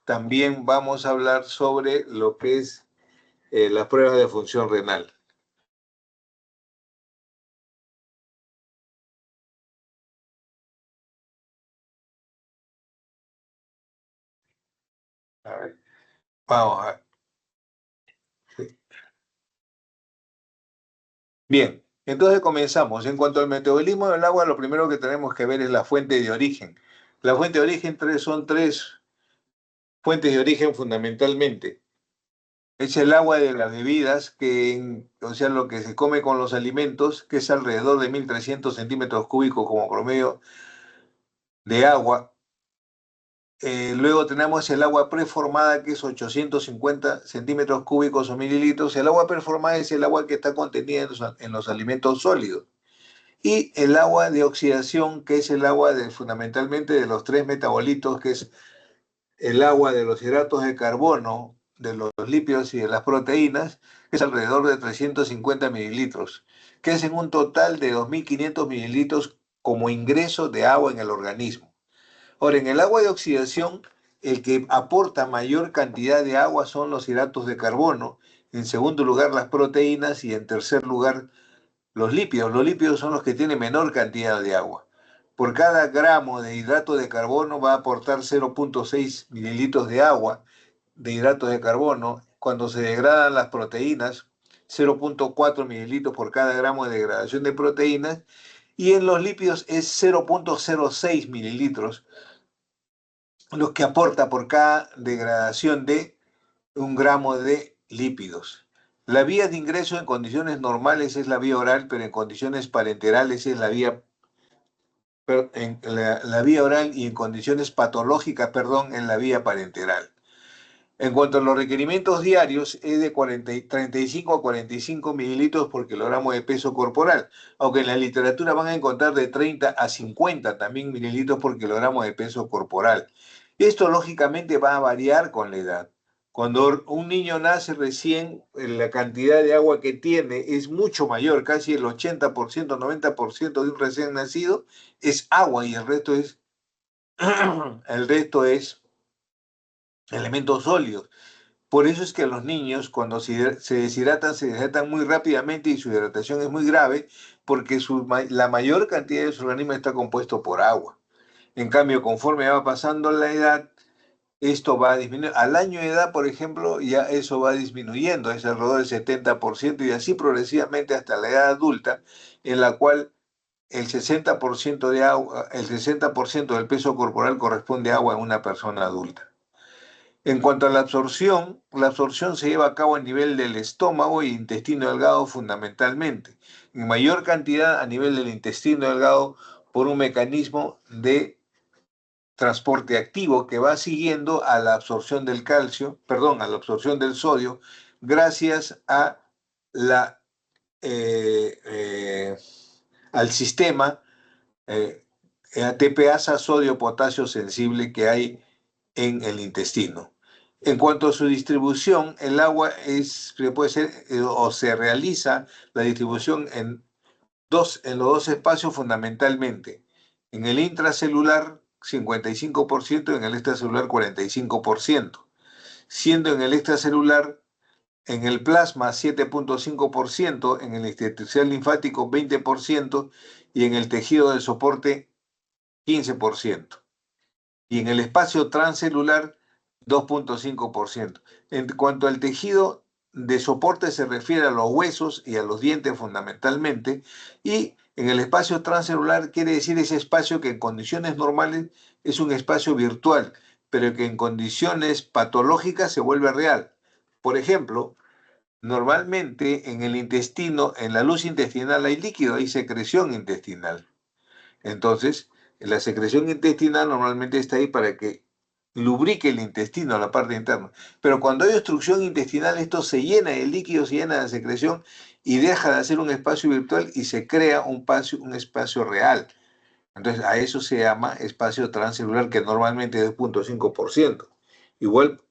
también vamos a hablar sobre lo que es las pruebas de función renal. A ver, vamos a ver. Sí. Bien, entonces comenzamos. En cuanto al metabolismo del agua, lo primero que tenemos que ver es la fuente de origen. La fuente de origen son tres fuentes de origen fundamentalmente. Es el agua de las bebidas, o sea, lo que se come con los alimentos, que es alrededor de 1.300 centímetros cúbicos como promedio de agua. Luego tenemos el agua preformada, que es 850 centímetros cúbicos o mililitros. El agua preformada es el agua que está contenida en los alimentos sólidos. Y el agua de oxidación, que es el agua fundamentalmente de los tres metabolitos, que es el agua de los hidratos de carbono, de los lípidos y de las proteínas, que es alrededor de 350 mililitros, que es en un total de 2.500 mililitros como ingreso de agua en el organismo. Ahora, en el agua de oxidación, el que aporta mayor cantidad de agua son los hidratos de carbono, en segundo lugar las proteínas y en tercer lugar los lípidos. Los lípidos son los que tienen menor cantidad de agua. Por cada gramo de hidrato de carbono va a aportar 0,6 mililitros de agua de hidratos de carbono. Cuando se degradan las proteínas, 0,4 mililitros por cada gramo de degradación de proteínas. Y en los lípidos es 0,06 mililitros los que aporta por cada degradación de un gramo de lípidos. La vía de ingreso en condiciones normales es la vía oral, pero en condiciones parenterales es la vía oral y en condiciones patológicas, perdón, en la vía parenteral. En cuanto a los requerimientos diarios, es de 35 a 45 mililitros por kilogramo de peso corporal, aunque en la literatura van a encontrar de 30 a 50 también mililitros por kilogramo de peso corporal. Esto lógicamente va a variar con la edad. Cuando un niño nace recién, la cantidad de agua que tiene es mucho mayor, casi el 80%, 90% de un recién nacido es agua y el resto es elementos sólidos. Por eso es que los niños, cuando se deshidratan muy rápidamente y su hidratación es muy grave, porque la mayor cantidad de su organismo está compuesto por agua. En cambio, conforme va pasando la edad, esto va a disminuir. Al año de edad, por ejemplo, ya eso va disminuyendo, es alrededor del 70% y así progresivamente hasta la edad adulta, en la cual el 60% de agua, el 60% del peso corporal corresponde a agua en una persona adulta. En cuanto a la absorción se lleva a cabo a nivel del estómago y intestino delgado fundamentalmente, en mayor cantidad a nivel del intestino delgado por un mecanismo de transporte activo que va siguiendo a la absorción del calcio, perdón, a la absorción del sodio, gracias a eh, eh, al sistema ATPasa sodio-potasio sensible que hay en el intestino. En cuanto a su distribución, el agua puede ser o se realiza la distribución en los dos espacios fundamentalmente. En el intracelular, 55%, en el extracelular, 45%, siendo en el extracelular, en el plasma, 7,5%, en el intersticial linfático, 20%, y en el tejido del soporte, 15%. Y en el espacio transcelular, 2,5%. En cuanto al tejido de soporte se refiere a los huesos y a los dientes fundamentalmente, y en el espacio transcelular quiere decir ese espacio que en condiciones normales es un espacio virtual, pero que en condiciones patológicas se vuelve real. Por ejemplo, normalmente en el intestino, en la luz intestinal hay líquido, hay secreción intestinal. Entonces, la secreción intestinal normalmente está ahí para que lubrique el intestino, la parte interna. Pero cuando hay obstrucción intestinal, esto se llena de líquido, se llena de secreción y deja de ser un espacio virtual y se crea un espacio real. Entonces, a eso se llama espacio transcelular, que normalmente es 2,5%. Igual,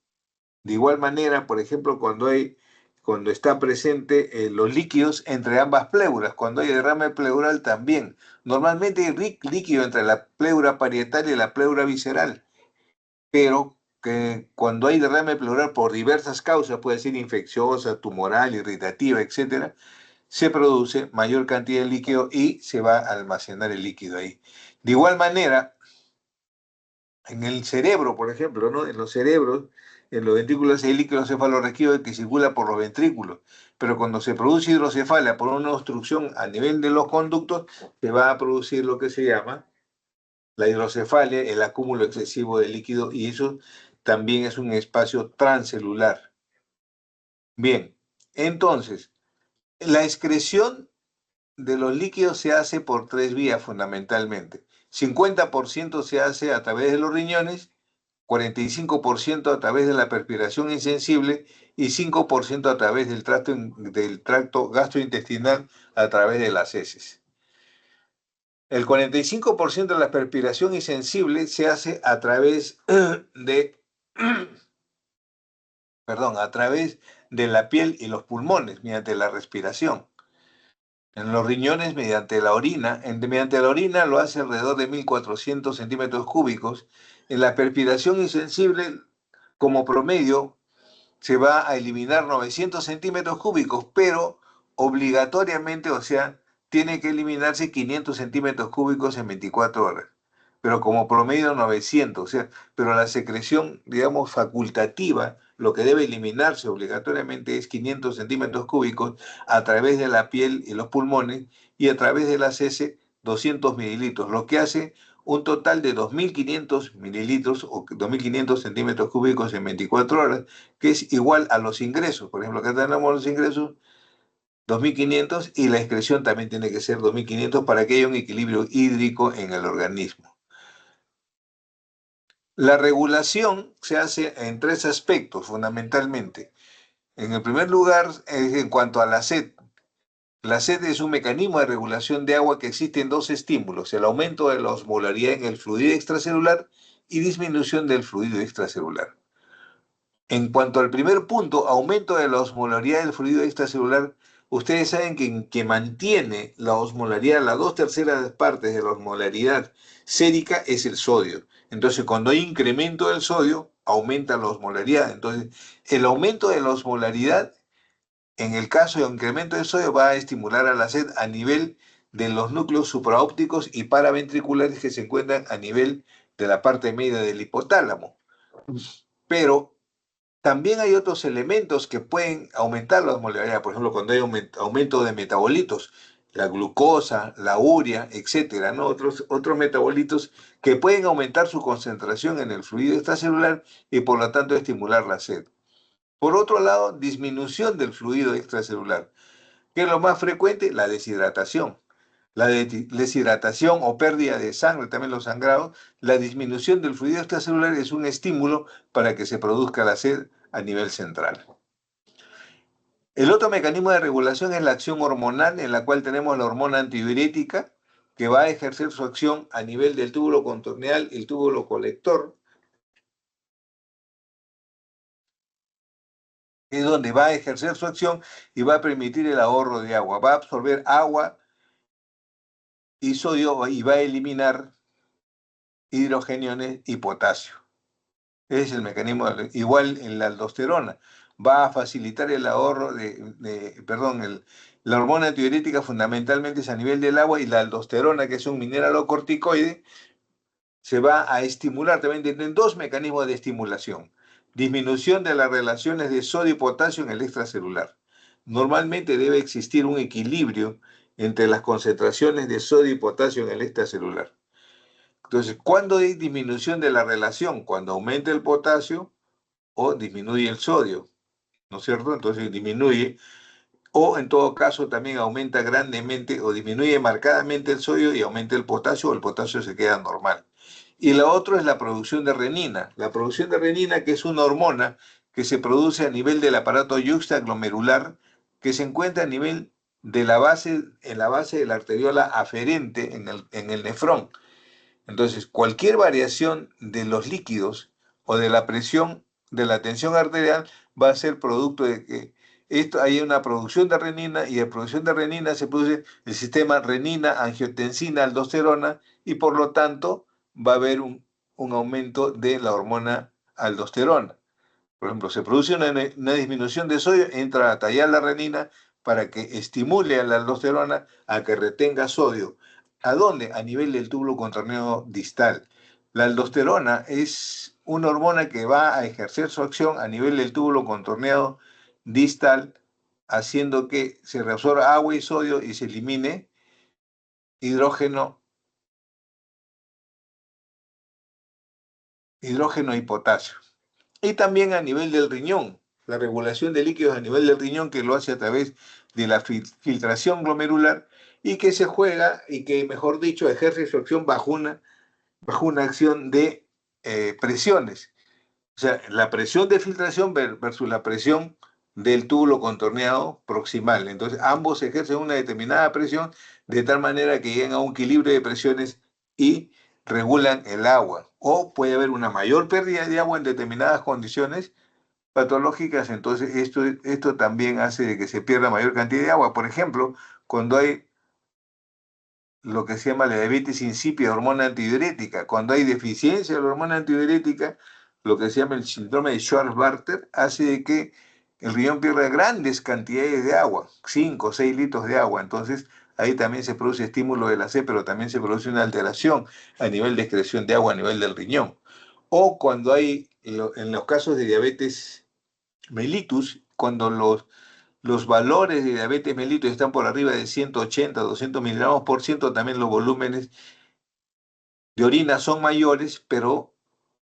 de igual manera, por ejemplo, cuando está presente los líquidos entre ambas pleuras, cuando hay derrame pleural también. Normalmente hay líquido entre la pleura parietal y la pleura visceral, pero que cuando hay derrame pleural por diversas causas, puede ser infecciosa, tumoral, irritativa, etcétera, se produce mayor cantidad de líquido y se va a almacenar el líquido ahí. De igual manera, en el cerebro, por ejemplo, ¿no? En los cerebros, en los ventrículos hay líquido cefalorraquídeo que circula por los ventrículos, pero cuando se produce hidrocefalia por una obstrucción a nivel de los conductos, se va a producir lo que se llama la hidrocefalia, el acúmulo excesivo de líquido, y eso también es un espacio transcelular. Bien, entonces, la excreción de los líquidos se hace por tres vías fundamentalmente. 50% se hace a través de los riñones, 45% a través de la perspiración insensible y 5% a través del tracto gastrointestinal a través de las heces. El 45% de la perspiración insensible se hace a través de, perdón, a través de la piel y los pulmones mediante la respiración. En los riñones mediante la orina. Mediante la orina lo hace alrededor de 1.400 centímetros cúbicos. En la perspiración insensible, como promedio, se va a eliminar 900 centímetros cúbicos, pero obligatoriamente, o sea, tiene que eliminarse 500 centímetros cúbicos en 24 horas. Pero como promedio 900, o sea, pero la secreción, digamos, facultativa, lo que debe eliminarse obligatoriamente es 500 centímetros cúbicos a través de la piel y los pulmones y a través de las heces 200 mililitros, lo que hace un total de 2.500 mililitros o 2.500 centímetros cúbicos en 24 horas, que es igual a los ingresos. Por ejemplo, acá tenemos los ingresos 2.500 y la excreción también tiene que ser 2.500 para que haya un equilibrio hídrico en el organismo. La regulación se hace en tres aspectos fundamentalmente. En el primer lugar, en cuanto a la sed. La sed es un mecanismo de regulación de agua que existe en dos estímulos, el aumento de la osmolaridad en el fluido extracelular y disminución del fluido extracelular. En cuanto al primer punto, aumento de la osmolaridad del fluido extracelular, ustedes saben que mantiene la osmolaridad, las 2/3 partes de la osmolaridad sérica es el sodio. Entonces, cuando hay incremento del sodio, aumenta la osmolaridad. Entonces, el aumento de la osmolaridad, en el caso de incremento del sodio, va a estimular a la sed a nivel de los núcleos supraópticos y paraventriculares que se encuentran a nivel de la parte media del hipotálamo. Pero también hay otros elementos que pueden aumentar la osmolaridad, por ejemplo, cuando hay aumento de metabolitos, la glucosa, la urea, etcétera, ¿no? Otros metabolitos que pueden aumentar su concentración en el fluido extracelular y por lo tanto estimular la sed. Por otro lado, disminución del fluido extracelular. ¿Qué es lo más frecuente? La deshidratación. La deshidratación o pérdida de sangre, también los sangrados, la disminución del fluido extracelular es un estímulo para que se produzca la sed a nivel central. El otro mecanismo de regulación es la acción hormonal, en la cual tenemos la hormona antidiurética, que va a ejercer su acción a nivel del túbulo contorneal y el túbulo colector, es donde va a ejercer su acción y va a permitir el ahorro de agua. Va a absorber agua y sodio y va a eliminar hidrogeniones y potasio. Ese es el mecanismo, igual en la aldosterona. Va a facilitar el ahorro la hormona antidiurética fundamentalmente es a nivel del agua y la aldosterona, que es un mineralocorticoide, se va a estimular. También tienen dos mecanismos de estimulación. Disminución de las relaciones de sodio y potasio en el extracelular. Normalmente debe existir un equilibrio entre las concentraciones de sodio y potasio en el extracelular. Entonces, ¿cuándo hay disminución de la relación? Cuando aumenta el potasio o disminuye el sodio, ¿no es cierto? Entonces disminuye, o en todo caso también aumenta grandemente o disminuye marcadamente el sodio y aumenta el potasio se queda normal. Y la otra es la producción de renina. La producción de renina, que es una hormona que se produce a nivel del aparato yuxtaglomerular, que se encuentra a nivel de en la base de la arteriola aferente en el nefrón. Entonces, cualquier variación de los líquidos o de la presión de la tensión arterial va a ser producto de que hay una producción de renina y de producción de renina se produce el sistema renina, angiotensina, aldosterona y por lo tanto va a haber un aumento de la hormona aldosterona. Por ejemplo, se produce una disminución de sodio, entra a tallar la renina para que estimule a la aldosterona a que retenga sodio. ¿A dónde? A nivel del túbulo contorneo distal. La aldosterona es una hormona que va a ejercer su acción a nivel del túbulo contorneado distal, haciendo que se reabsorba agua y sodio y se elimine hidrógeno, hidrógeno y potasio. Y también a nivel del riñón, la regulación de líquidos a nivel del riñón que lo hace a través de la filtración glomerular y que se juega y que, mejor dicho, ejerce su acción bajo una acción de presiones. O sea, la presión de filtración versus la presión del túbulo contorneado proximal. Entonces, ambos ejercen una determinada presión de tal manera que lleguen a un equilibrio de presiones y regulan el agua. O puede haber una mayor pérdida de agua en determinadas condiciones patológicas, entonces esto también hace de que se pierda mayor cantidad de agua. Por ejemplo, cuando hay lo que se llama la diabetes insípida, hormona antidiurética, cuando hay deficiencia de la hormona antidiurética, lo que se llama el síndrome de Schwarz-Barter, hace de que el riñón pierda grandes cantidades de agua, 5 o 6 litros de agua. Entonces, ahí también se produce estímulo de la sed, pero también se produce una alteración a nivel de excreción de agua a nivel del riñón. O cuando hay, en los casos de diabetes mellitus, cuando los valores de diabetes mellitus están por arriba de 180, 200 miligramos por ciento, también los volúmenes de orina son mayores, pero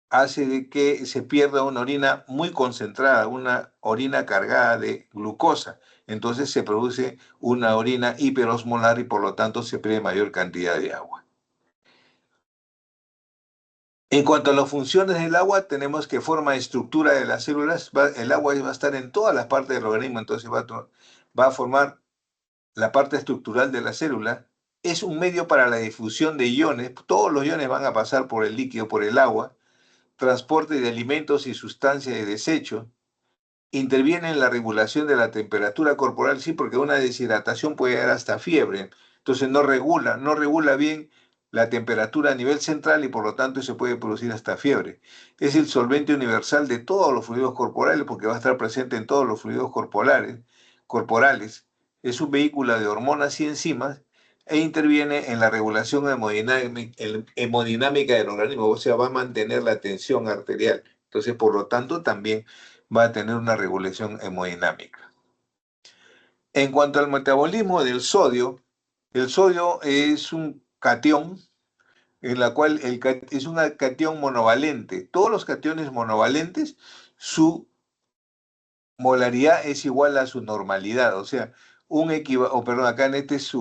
hace de que se pierda una orina muy concentrada, una orina cargada de glucosa. Entonces se produce una orina hiperosmolar y por lo tanto se pierde mayor cantidad de agua. En cuanto a las funciones del agua, tenemos que forma estructura de las células. El agua va a estar en todas las partes del organismo, entonces va a formar la parte estructural de la célula. Es un medio para la difusión de iones. Todos los iones van a pasar por el líquido, por el agua. Transporte de alimentos y sustancias de desecho. Interviene en la regulación de la temperatura corporal, sí, porque una deshidratación puede dar hasta fiebre. Entonces no regula bien la temperatura a nivel central y por lo tanto se puede producir hasta fiebre. Es el solvente universal de todos los fluidos corporales porque va a estar presente en todos los fluidos corporales. Es un vehículo de hormonas y enzimas e interviene en la regulación hemodinámica del organismo, o sea, va a mantener la tensión arterial. Entonces, por lo tanto, también va a tener una regulación hemodinámica. En cuanto al metabolismo del sodio, el sodio es un catión, en la cual es un catión monovalente. Todos los cationes monovalentes, su molaridad es igual a su normalidad, o sea, acá en esta es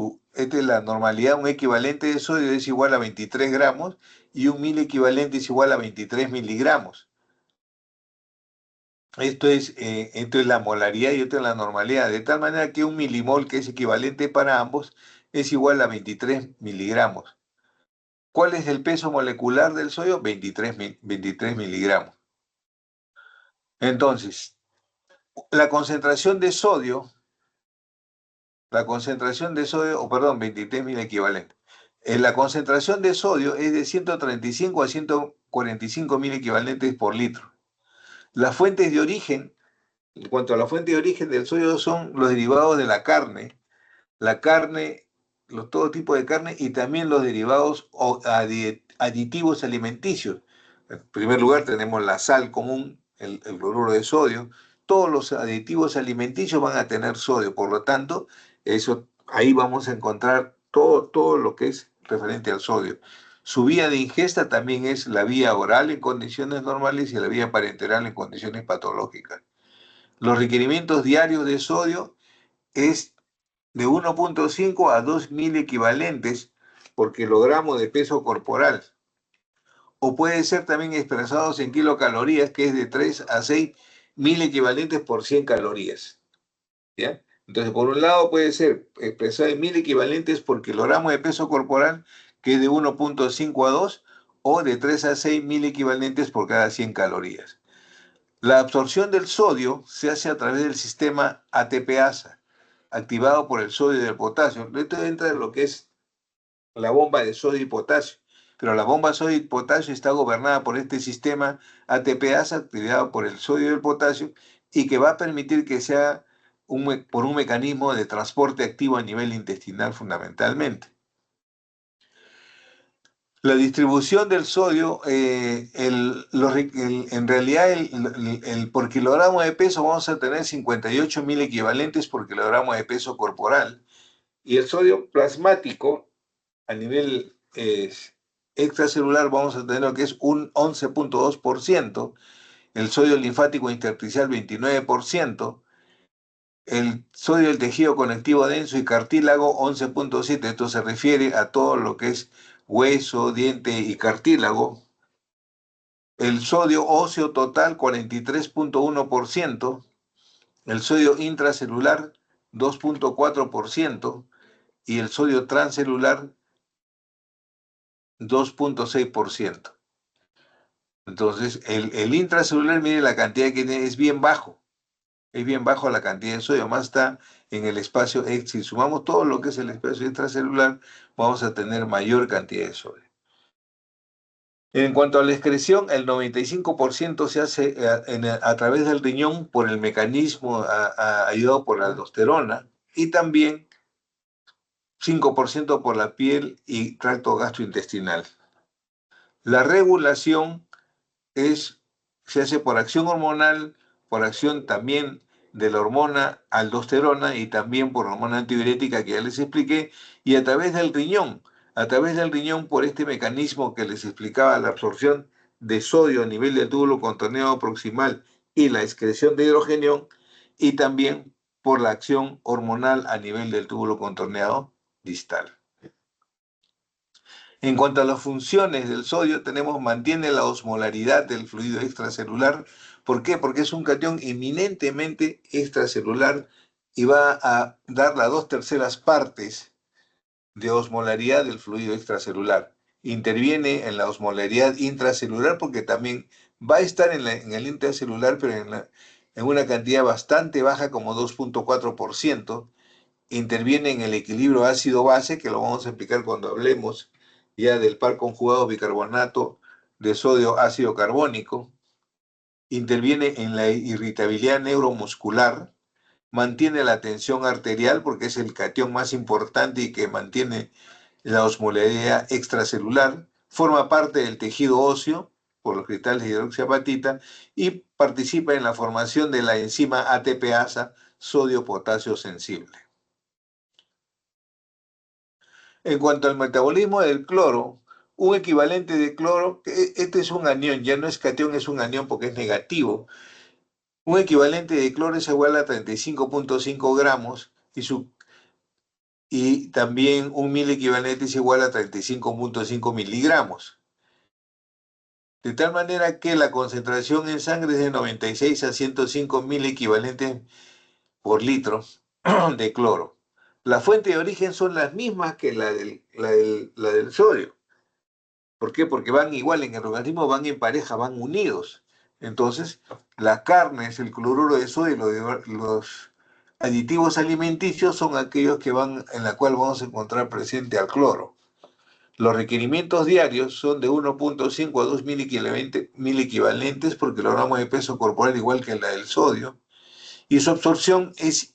la normalidad, un equivalente de sodio es igual a 23 gramos y un mil equivalente es igual a 23 miligramos. Esto es la molaridad y esto es la normalidad, de tal manera que un milimol, que es equivalente para ambos, es igual a 23 miligramos. ¿Cuál es el peso molecular del sodio? 23 miligramos. Entonces, la concentración de sodio, o perdón, 23 mil equivalentes. La concentración de sodio es de 135 a 145 mil equivalentes por litro. Las fuentes de origen, en cuanto a la fuente de origen del sodio, son los derivados de la carne, todo tipo de carne y también los derivados aditivos alimenticios. En primer lugar tenemos la sal común, el cloruro de sodio. Todos los aditivos alimenticios van a tener sodio, por lo tanto, ahí vamos a encontrar todo lo que es referente al sodio. Su vía de ingesta también es la vía oral en condiciones normales y la vía parenteral en condiciones patológicas. Los requerimientos diarios de sodio es de 1.5 a 2.000 equivalentes por kilogramo de peso corporal. O puede ser también expresados en kilocalorías, que es de 3 a 6.000 equivalentes por 100 calorías. ¿Ya? Entonces, por un lado puede ser expresado en 1.000 equivalentes por kilogramo de peso corporal, que es de 1.5 a 2, o de 3 a 6.000 equivalentes por cada 100 calorías. La absorción del sodio se hace a través del sistema ATPasa, activado por el sodio y el potasio. Esto entra en lo que es la bomba de sodio y potasio. pero la bomba sodio y potasio está gobernada por este sistema ATPase activado por el sodio y el potasio y que va a permitir que sea por un mecanismo de transporte activo a nivel intestinal fundamentalmente. La distribución del sodio, en realidad por kilogramo de peso vamos a tener 58 mil equivalentes por kilogramo de peso corporal y el sodio plasmático a nivel extracelular vamos a tener lo que es un 11.2%, el sodio linfático intersticial 29%, el sodio del tejido conectivo denso y cartílago 11.7%. Esto se refiere a todo lo que es hueso, diente y cartílago. El sodio óseo total 43.1%, el sodio intracelular 2.4% y el sodio transcelular 2.6%. Entonces, el intracelular, mire la cantidad que tiene, es bien bajo la cantidad de sodio, más está en el espacio, si sumamos todo lo que es el espacio extracelular, vamos a tener mayor cantidad de sodio. En cuanto a la excreción, el 95% se hace a través del riñón por el mecanismo ayudado por la aldosterona y también 5% por la piel y tracto gastrointestinal. La regulación se hace por acción hormonal, por acción también de la hormona aldosterona y también por hormona antidiurética que ya les expliqué, y a través del riñón por este mecanismo que les explicaba, la absorción de sodio a nivel del túbulo contorneado proximal y la excreción de hidrogenio, y también por la acción hormonal a nivel del túbulo contorneado distal. En cuanto a las funciones del sodio, mantiene la osmolaridad del fluido extracelular. ¿Por qué? Porque es un catión eminentemente extracelular y va a dar las 2/3 partes de osmolaridad del fluido extracelular. Interviene en la osmolaridad intracelular porque también va a estar en el intracelular, pero en una cantidad bastante baja como 2.4%. Interviene en el equilibrio ácido-base, que lo vamos a explicar cuando hablemos ya del par conjugado bicarbonato de sodio ácido carbónico. Interviene en la irritabilidad neuromuscular, mantiene la tensión arterial porque es el catión más importante y que mantiene la osmolaridad extracelular, forma parte del tejido óseo por los cristales de hidroxiapatita y participa en la formación de la enzima ATPasa sodio-potasio sensible. En cuanto al metabolismo del cloro, un equivalente de cloro, este es un anión, ya no es catión, es un anión porque es negativo. Un equivalente de cloro es igual a 35.5 gramos y también un mil equivalente es igual a 35.5 miligramos. De tal manera que la concentración en sangre es de 96 a 105 mil equivalentes por litro de cloro. La fuente de origen son las mismas que la del sodio. ¿Por qué? Porque van igual en el organismo, van en pareja, van unidos. Entonces, las carnes, el cloruro de sodio y los aditivos alimenticios son aquellos en la cual vamos a encontrar presente al cloro. Los requerimientos diarios son de 1.5 a 2 mil equivalentes por kilogramo de peso corporal, igual que la del sodio, y su absorción es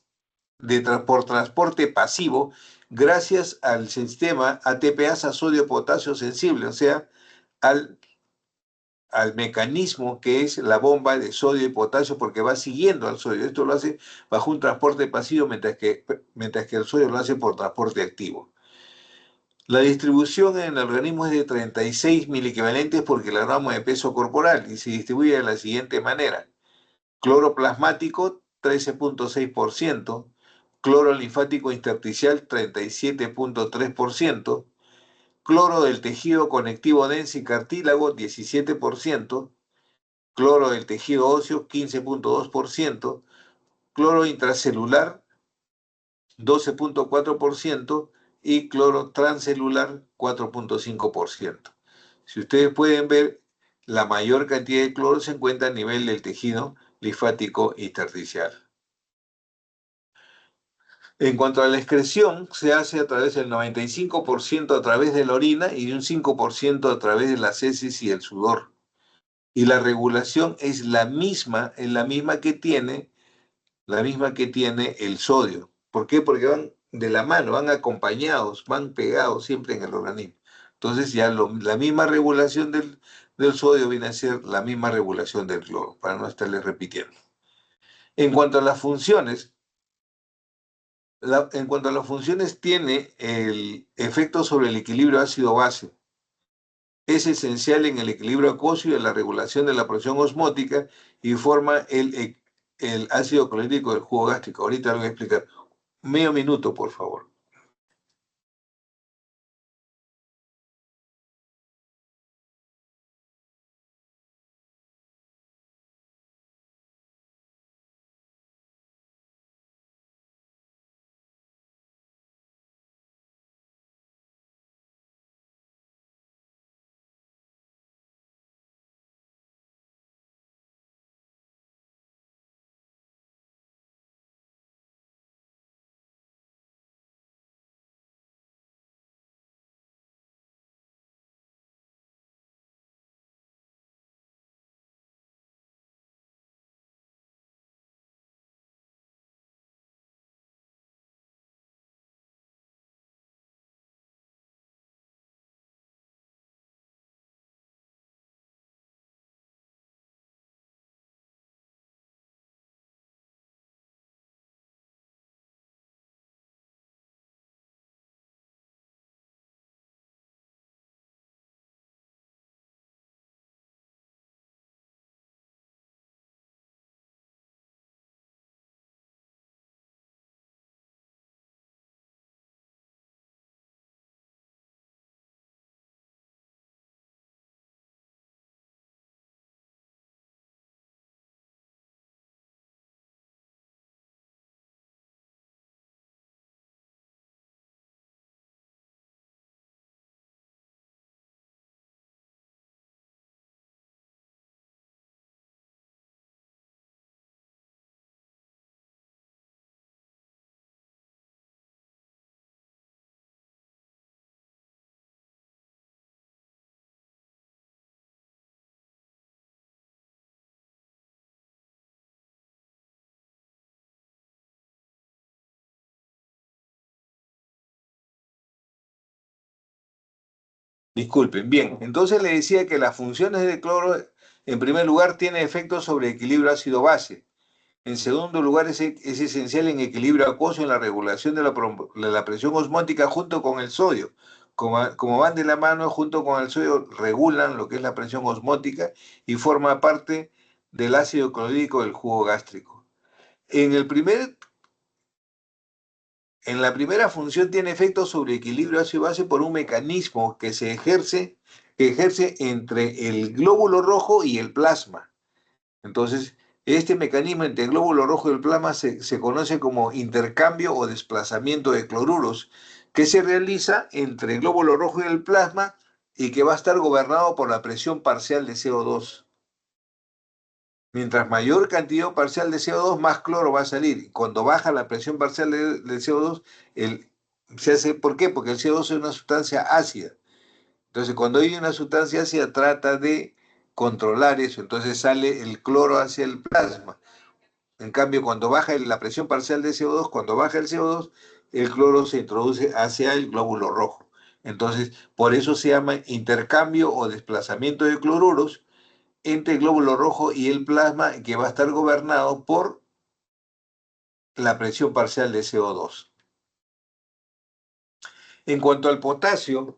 por transporte pasivo gracias al sistema ATPasa sodio-potasio sensible, o sea, al mecanismo que es la bomba de sodio y potasio porque va siguiendo al sodio. Esto lo hace bajo un transporte pasivo mientras que el sodio lo hace por transporte activo. La distribución en el organismo es de 36 mil equivalentes por kilogramo de peso corporal y se distribuye de la siguiente manera. Cloro plasmático 13.6%, cloro linfático intersticial 37.3%, cloro del tejido conectivo denso y cartílago 17%, cloro del tejido óseo 15.2%, cloro intracelular 12.4% y cloro transcelular 4.5%. Si ustedes pueden ver, la mayor cantidad de cloro se encuentra a nivel del tejido linfático intersticial. En cuanto a la excreción, se hace a través del 95% a través de la orina y un 5% a través de las heces y el sudor. Y la regulación es la misma que tiene el sodio. ¿Por qué? Porque van de la mano, van acompañados, van pegados siempre en el organismo. Entonces ya la misma regulación del sodio viene a ser la misma regulación del cloro, para no estarle repitiendo. En cuanto a las funciones, tiene el efecto sobre el equilibrio ácido-base. Es esencial en el equilibrio acuoso y en la regulación de la presión osmótica y forma el ácido clorhídrico del jugo gástrico. Ahorita lo voy a explicar. Medio minuto, por favor. Disculpen. Bien, entonces le decía que las funciones del cloro, en primer lugar, tiene efectos sobre el equilibrio ácido-base. En segundo lugar, es esencial en equilibrio acuoso en la regulación de la presión osmótica junto con el sodio. Como van de la mano, junto con el sodio regulan lo que es la presión osmótica y forma parte del ácido clorhídrico del jugo gástrico. En el primer En la primera función tiene efecto sobre equilibrio ácido-base por un mecanismo que ejerce entre el glóbulo rojo y el plasma. Entonces, este mecanismo entre el glóbulo rojo y el plasma se conoce como intercambio o desplazamiento de cloruros, que se realiza entre el glóbulo rojo y el plasma y que va a estar gobernado por la presión parcial de CO2. Mientras mayor cantidad parcial de CO2, más cloro va a salir. Cuando baja la presión parcial de CO2, ¿por qué? Porque el CO2 es una sustancia ácida. Entonces, cuando hay una sustancia ácida, trata de controlar eso. Entonces sale el cloro hacia el plasma. En cambio, cuando baja la presión parcial de CO2, cuando baja el CO2, el cloro se introduce hacia el glóbulo rojo. Entonces, por eso se llama intercambio o desplazamiento de cloruros entre el glóbulo rojo y el plasma, que va a estar gobernado por la presión parcial de CO2. En cuanto al potasio,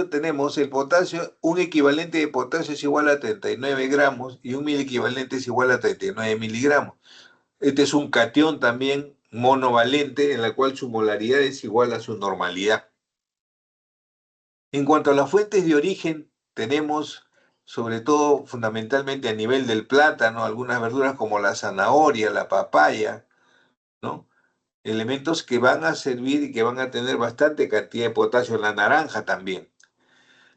tenemos el potasio, un equivalente de potasio es igual a 39 gramos y un mil equivalente es igual a 39 miligramos. Este es un catión también monovalente en la cual su molaridad es igual a su normalidad. En cuanto a las fuentes de origen, tenemos sobre todo fundamentalmente a nivel del plátano, algunas verduras como la zanahoria, la papaya, ¿no? Elementos que van a servir y que van a tener bastante cantidad de potasio, la naranja también.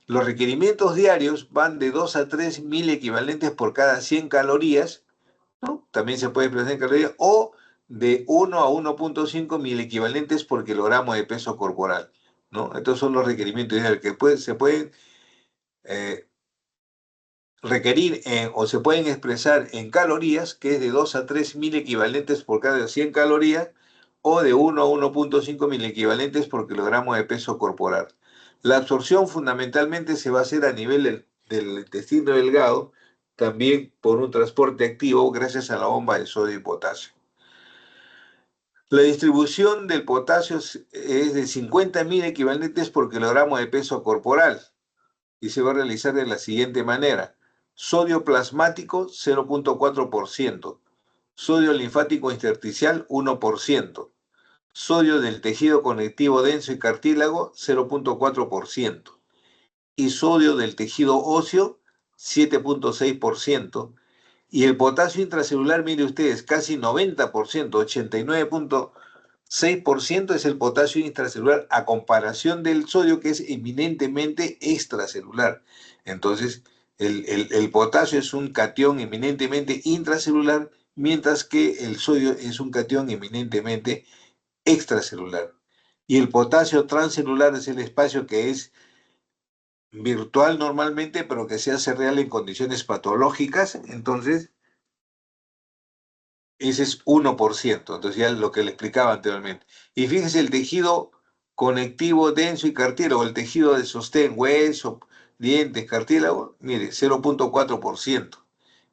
Los requerimientos diarios van de 2 a 3 mil equivalentes por cada 100 calorías, ¿no? También se puede expresar en calorías, o de 1 a 1.5 mil equivalentes por kilogramo de peso corporal, ¿no? Estos son los requerimientos ideales que se pueden eh, requerir o se pueden expresar en calorías, que es de 2 a 3 mil equivalentes por cada 100 calorías, o de 1 a 1.5 mil equivalentes por kilogramo de peso corporal. La absorción fundamentalmente se va a hacer a nivel del intestino delgado, también por un transporte activo gracias a la bomba de sodio y potasio. La distribución del potasio es de 50.000 equivalentes por kilogramo de peso corporal y se va a realizar de la siguiente manera. Sodio plasmático 0.4%, sodio linfático intersticial 1%, sodio del tejido conectivo denso y cartílago 0.4% y sodio del tejido óseo 7.6%. Y el potasio intracelular, mire ustedes, casi 90%, 89.6% es el potasio intracelular a comparación del sodio, que es eminentemente extracelular. Entonces, el potasio es un catión eminentemente intracelular, mientras que el sodio es un catión eminentemente extracelular. Y el potasio transcelular es el espacio que es virtual normalmente, pero que se hace real en condiciones patológicas. Entonces, ese es 1%, entonces ya lo que le explicaba anteriormente. Y fíjese el tejido conectivo denso y cartílago, el tejido de sostén, hueso, dientes, cartílago, mire, 0.4%.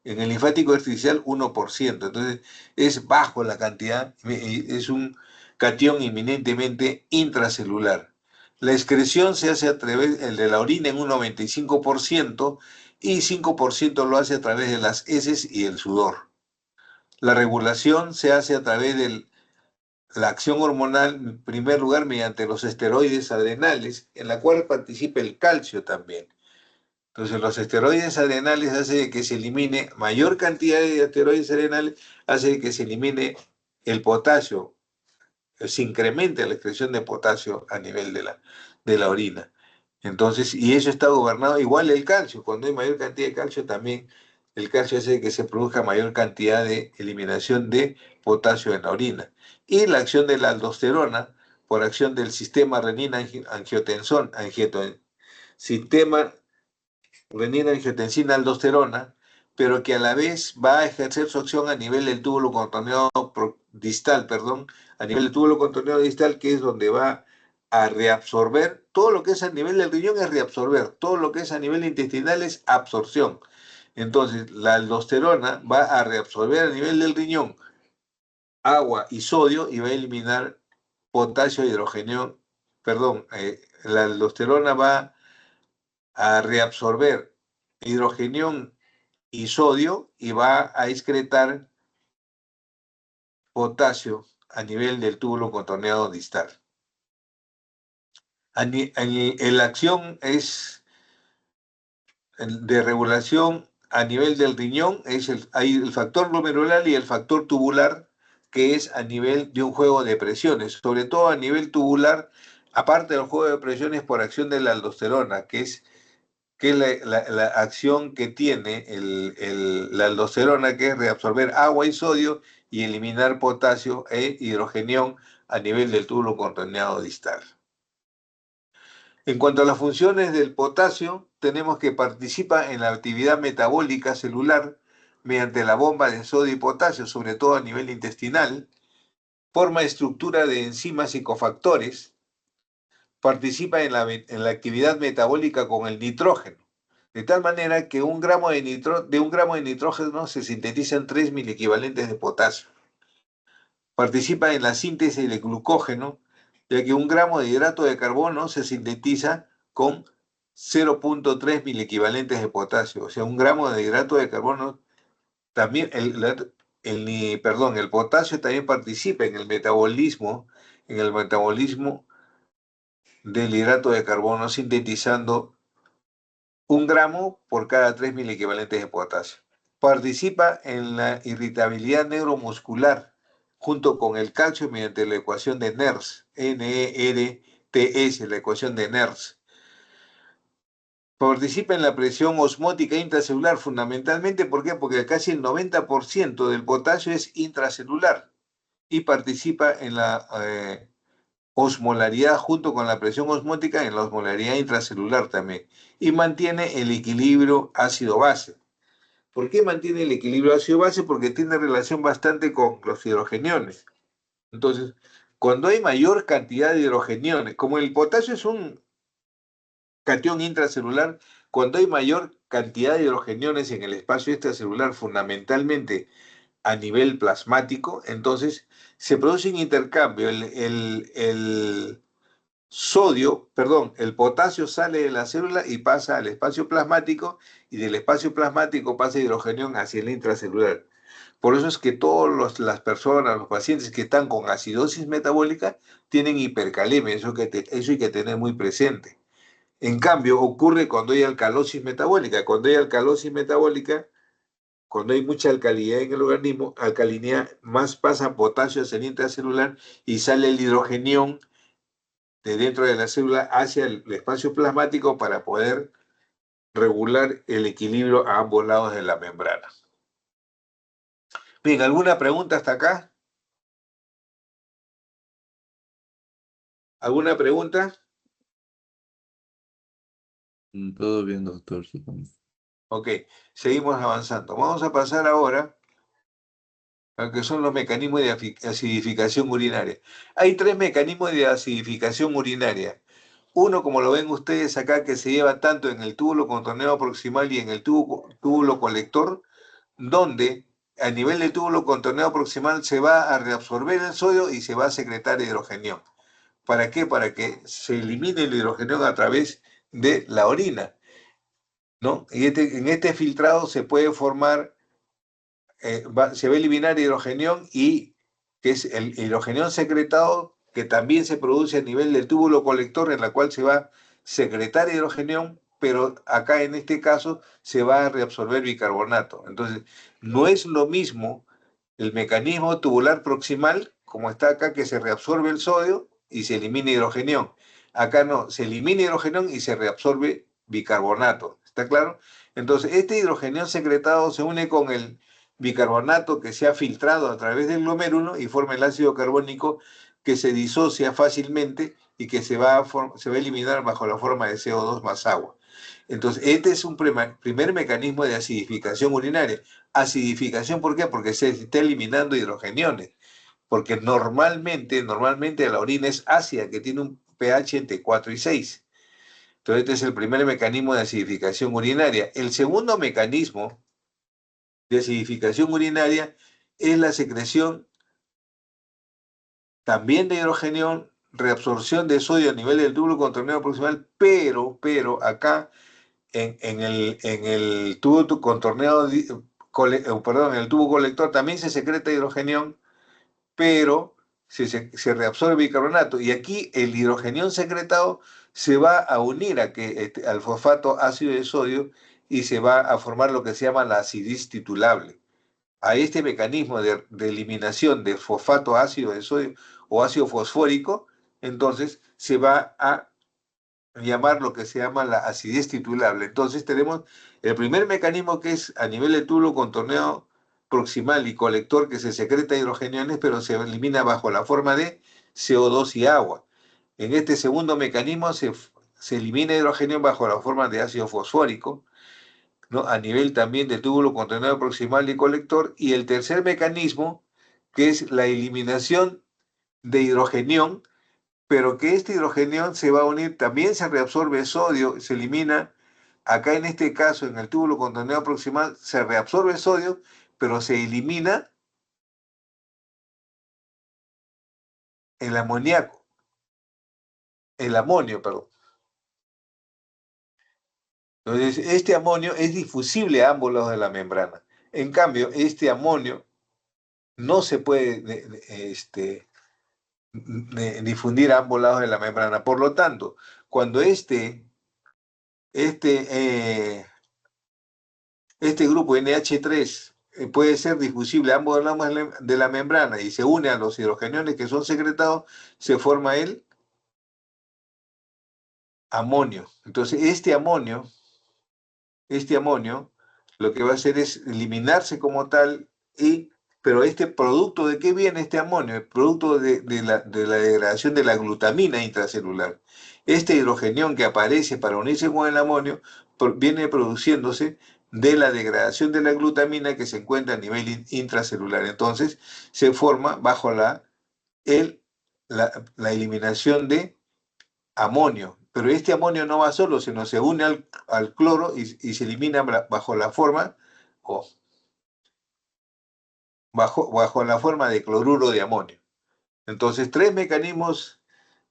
En el linfático artificial, 1%. Entonces, es bajo la cantidad, es un catión eminentemente intracelular. La excreción se hace a través de la orina en un 95% y 5% lo hace a través de las heces y el sudor. La regulación se hace a través de la acción hormonal, en primer lugar, mediante los esteroides adrenales, en la cual participa el calcio también. Entonces, los esteroides adrenales hacen que se elimine mayor cantidad de esteroides adrenales, hace que se elimine el potasio, se incrementa la excreción de potasio a nivel de la orina. Entonces, y eso está gobernado igual el calcio. Cuando hay mayor cantidad de calcio, también el calcio hace que se produzca mayor cantidad de eliminación de potasio en la orina. Y la acción de la aldosterona, por acción del sistema renina-angiotensón, sistema renina-angiotensina-aldosterona, pero que a la vez va a ejercer su acción a nivel del túbulo contorneado distal, perdón, a nivel del túbulo contorneado distal, que es donde va a reabsorber todo lo que es a nivel del riñón, es reabsorber, todo lo que es a nivel intestinal es absorción. Entonces, la aldosterona va a reabsorber a nivel del riñón agua y sodio y va a eliminar potasio, hidrógeno, perdón, la aldosterona va a reabsorber hidrogenión y sodio y va a excretar potasio a nivel del túbulo contorneado distal. La acción es de regulación a nivel del riñón, hay el factor glomerular y el factor tubular, que es a nivel de un juego de presiones, sobre todo a nivel tubular, aparte del juego de presiones por acción de la aldosterona, que es la acción que tiene la aldosterona, que es reabsorber agua y sodio y eliminar potasio e hidrogenión a nivel del túbulo contorneado distal. En cuanto a las funciones del potasio, tenemos que participa en la actividad metabólica celular mediante la bomba de sodio y potasio, sobre todo a nivel intestinal, forma estructura de enzimas y cofactores, participa en la actividad metabólica con el nitrógeno, de tal manera que de un gramo de nitrógeno se sintetizan 3.000 equivalentes de potasio. Participa en la síntesis del glucógeno, ya que un gramo de hidrato de carbono se sintetiza con 0.3 mil equivalentes de potasio. O sea, un gramo de hidrato de carbono también, el potasio también participa en el metabolismo del hidrato de carbono, sintetizando un gramo por cada 3.000 equivalentes de potasio. Participa en la irritabilidad neuromuscular junto con el calcio mediante la ecuación de NERS, N-E-R-T-S, la ecuación de NERS. Participa en la presión osmótica intracelular fundamentalmente, ¿por qué? Porque casi el 90% del potasio es intracelular y participa en la osmolaridad junto con la presión osmótica en la osmolaridad intracelular también. Y mantiene el equilibrio ácido-base. ¿Por qué mantiene el equilibrio ácido-base? Porque tiene relación bastante con los hidrogeniones. Entonces, cuando hay mayor cantidad de hidrogeniones, como el potasio es un catión intracelular, cuando hay mayor cantidad de hidrogeniones en el espacio extracelular, fundamentalmente a nivel plasmático, entonces se produce un intercambio. El sodio, perdón, el potasio sale de la célula y pasa al espacio plasmático, y del espacio plasmático pasa hidrogenión hacia el intracelular. Por eso es que todas las personas, los pacientes que están con acidosis metabólica, tienen hipercalemia, eso hay que tener muy presente. En cambio, ocurre cuando hay alcalosis metabólica. Cuando hay alcalosis metabólica, cuando hay mucha alcalinidad en el organismo, alcalinidad, más pasa potasio hacia el intracelular y sale el hidrogenión de dentro de la célula hacia el espacio plasmático para poder regular el equilibrio a ambos lados de la membrana. Bien, ¿alguna pregunta hasta acá? ¿Alguna pregunta? Todo bien, doctor, supongo. Ok, seguimos avanzando. Vamos a pasar ahora a lo que son los mecanismos de acidificación urinaria. Hay tres mecanismos de acidificación urinaria. Uno, como lo ven ustedes acá, que se lleva tanto en el túbulo contorneado proximal y en el túbulo colector, donde a nivel del túbulo contorneado proximal se va a reabsorber el sodio y se va a secretar hidrogenión. ¿Para qué? Para que se elimine el hidrogenión a través de la orina, ¿no? Y en este filtrado se puede formar, se va a eliminar hidrogenión, y que es el hidrogenión secretado, que también se produce a nivel del túbulo colector, en la cual se va a secretar hidrogenión, pero acá en este caso se va a reabsorber bicarbonato. Entonces, no es lo mismo el mecanismo tubular proximal, como está acá, que se reabsorbe el sodio y se elimina hidrogenión. Acá no, se elimina hidrogenión y se reabsorbe bicarbonato. ¿Está claro? Entonces, este hidrogenión secretado se une con el bicarbonato que se ha filtrado a través del glomérulo y forma el ácido carbónico, que se disocia fácilmente y que se va a eliminar bajo la forma de CO2 más agua. Entonces, este es un primer mecanismo de acidificación urinaria. Acidificación, ¿por qué? Porque se está eliminando hidrogeniones. Porque normalmente la orina es ácida, que tiene un pH entre 4 y 6. Entonces, este es el primer mecanismo de acidificación urinaria. El segundo mecanismo de acidificación urinaria es la secreción también de hidrogenión, reabsorción de sodio a nivel del túbulo contorneado proximal, pero acá en el tubo contorneado, perdón, en el tubo colector también se secreta hidrogenión, pero se reabsorbe bicarbonato. Y aquí el hidrogenión secretado se va a unir al fosfato ácido de sodio y se va a formar lo que se llama la acidez titulable. A este mecanismo de eliminación de fosfato ácido de sodio o ácido fosfórico, entonces se va a llamar lo que se llama la acidez titulable. Entonces tenemos el primer mecanismo, que es a nivel de túbulo contorneado proximal y colector, que se secreta hidrogeniones, pero se elimina bajo la forma de CO2 y agua. En este segundo mecanismo se elimina hidrogenión bajo la forma de ácido fosfórico, ¿no? A nivel también del túbulo contorneado proximal y colector. Y el tercer mecanismo, que es la eliminación de hidrogenión, pero que este hidrogenión se va a unir, también se reabsorbe sodio, se elimina. Acá en este caso, en el túbulo contorneado proximal, se reabsorbe sodio, pero se elimina el amoníaco, el amonio, perdón. Entonces, este amonio es difusible a ambos lados de la membrana. En cambio, este amonio no se puede difundir a ambos lados de la membrana. Por lo tanto, cuando este, eh, este grupo NH3 puede ser difusible a ambos lados de la membrana y se une a los hidrogeniones que son secretados, se forma el amonio. Entonces, este amonio lo que va a hacer es eliminarse como tal y pero este producto, ¿de qué viene este amonio? El producto de la degradación de la glutamina intracelular. Este hidrogenión que aparece para unirse con el amonio viene produciéndose de la degradación de la glutamina que se encuentra a nivel intracelular. Entonces, se forma bajo la eliminación de amonio. Pero este amonio no va solo, sino se une al cloro y se elimina bajo la forma, o bajo la forma de cloruro de amonio. Entonces, tres mecanismos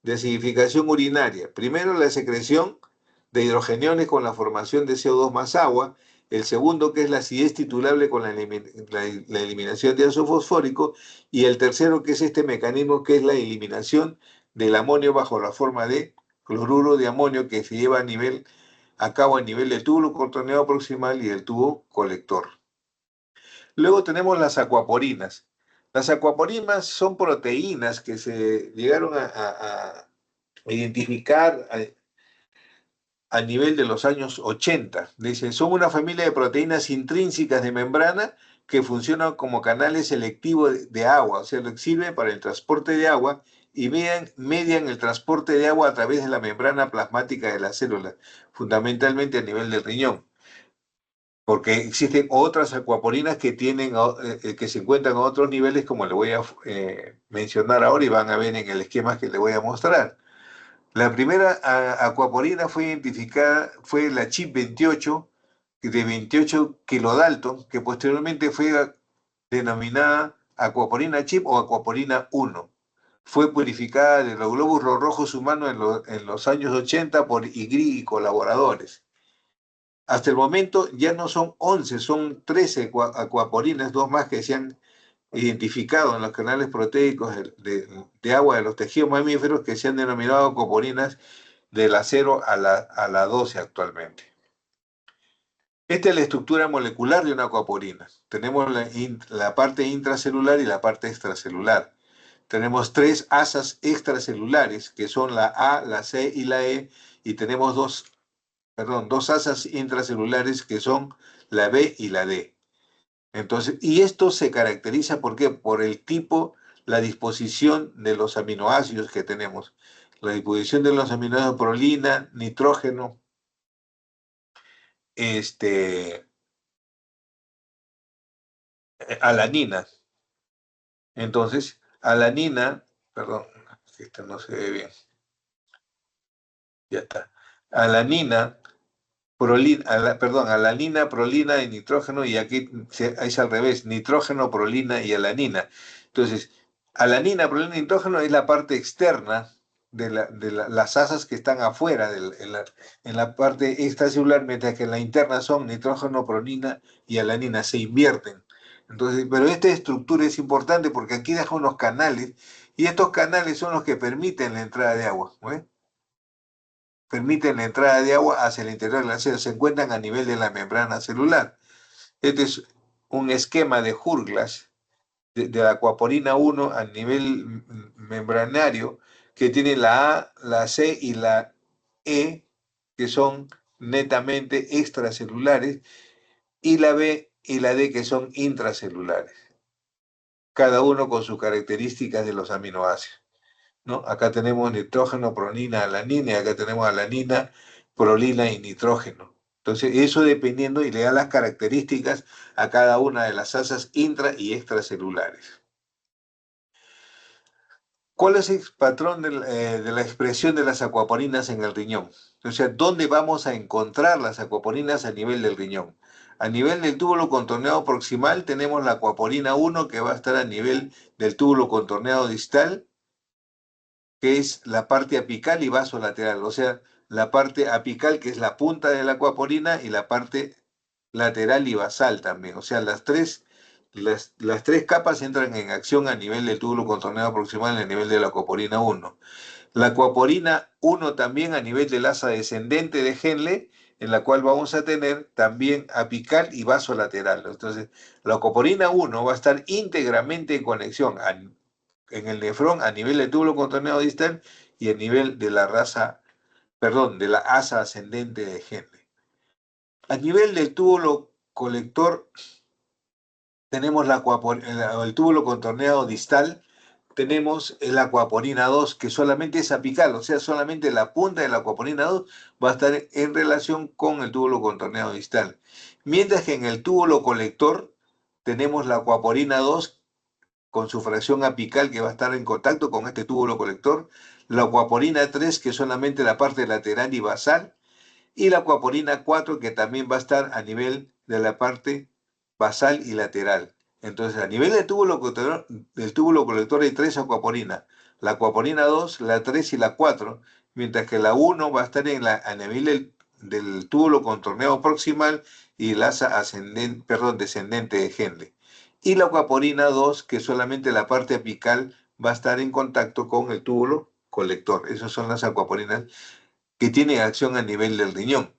de acidificación urinaria. Primero, la secreción de hidrogeniones con la formación de CO2 más agua. El segundo, que es la acidez titulable con la eliminación de ácido fosfórico. Y el tercero, que es este mecanismo, que es la eliminación del amonio bajo la forma de cloruro de amonio, que se lleva a cabo a nivel del túbulo contorneado proximal y del tubo colector. Luego tenemos las acuaporinas. Las acuaporinas son proteínas que se llegaron a identificar a nivel de los años 80. Dice, son una familia de proteínas intrínsecas de membrana que funcionan como canales selectivos de agua, o sea, sirven para el transporte de agua y median el transporte de agua a través de la membrana plasmática de la célula, fundamentalmente a nivel del riñón. Porque existen otras acuaporinas que se encuentran a otros niveles, como le voy a mencionar ahora y van a ver en el esquema que le voy a mostrar. La primera acuaporina fue identificada, fue la CHIP 28, de 28 kilodalton, que posteriormente fue denominada acuaporina CHIP o acuaporina 1. Fue purificada de los glóbulos rojos humanos en los años 80 por IGRI y colaboradores. Hasta el momento ya no son 11, son 13 acuaporinas, dos más que se han identificado en los canales proteicos de agua de los tejidos mamíferos, que se han denominado acuaporinas de la 0 a la 12 actualmente. Esta es la estructura molecular de una acuaporina. Tenemos la parte intracelular y la parte extracelular. Tenemos tres asas extracelulares, que son la A, la C y la E, y tenemos dos asas intracelulares, que son la B y la D. Entonces, y esto se caracteriza ¿por qué? Por el tipo, la disposición de los aminoácidos que tenemos. La disposición de los aminoácidos prolina, nitrógeno, este, alanina. Entonces, alanina, perdón, esto no se ve bien, ya está. Alanina, prolina, perdón, alanina, prolina y nitrógeno, y aquí es al revés, nitrógeno, prolina y alanina. Entonces, alanina, prolina y nitrógeno es la parte externa de las asas que están afuera, en la parte extracelular, mientras que en la interna son nitrógeno, prolina y alanina, se invierten. Entonces, pero esta estructura es importante porque aquí deja unos canales, y estos canales son los que permiten la entrada de agua, ¿no? Permiten la entrada de agua hacia el interior de la célula, se encuentran a nivel de la membrana celular. Este es un esquema de Hurglas de la acuaporina 1 a nivel membranario, que tiene la A, la C y la E, que son netamente extracelulares, y la B y la D, que son intracelulares, cada uno con sus características de los aminoácidos, ¿no? Acá tenemos nitrógeno, prolina, alanina, y acá tenemos alanina, prolina y nitrógeno. Entonces, eso dependiendo y le da las características a cada una de las asas intra y extracelulares. ¿Cuál es el patrón de la expresión de las acuaporinas en el riñón? O sea, ¿dónde vamos a encontrar las acuaporinas a nivel del riñón? A nivel del túbulo contorneado proximal tenemos la acuaporina 1, que va a estar a nivel del túbulo contorneado distal, que es la parte apical y vasolateral, o sea, la parte apical, que es la punta de la acuaporina, y la parte lateral y basal también. O sea, las tres capas entran en acción a nivel del túbulo contorneado proximal, a nivel de la acuaporina 1. La acuaporina 1 también a nivel del asa descendente de Henle, en la cual vamos a tener también apical y vasolateral. Entonces, la acuaporina 1 va a estar íntegramente en conexión en el nefrón a nivel del túbulo contorneado distal y a nivel de de la asa ascendente de Henle. A nivel del túbulo colector tenemos el túbulo contorneado distal, tenemos el aquaporina 2, que solamente es apical, o sea, solamente la punta de la aquaporina 2 va a estar en relación con el túbulo contorneado distal. Mientras que en el túbulo colector tenemos la aquaporina 2 con su fracción apical que va a estar en contacto con este túbulo colector, la aquaporina 3, que es solamente la parte lateral y basal, y la aquaporina 4, que también va a estar a nivel de la parte basal y lateral. Entonces, a nivel del túbulo colector hay tres aquaporinas, la aquaporina 2, la 3 y la 4, mientras que la 1 va a estar a nivel del túbulo contorneado proximal y el asa descendente de Henle. Y la aquaporina 2, que solamente la parte apical va a estar en contacto con el túbulo colector. Esas son las aquaporinas que tienen acción a nivel del riñón.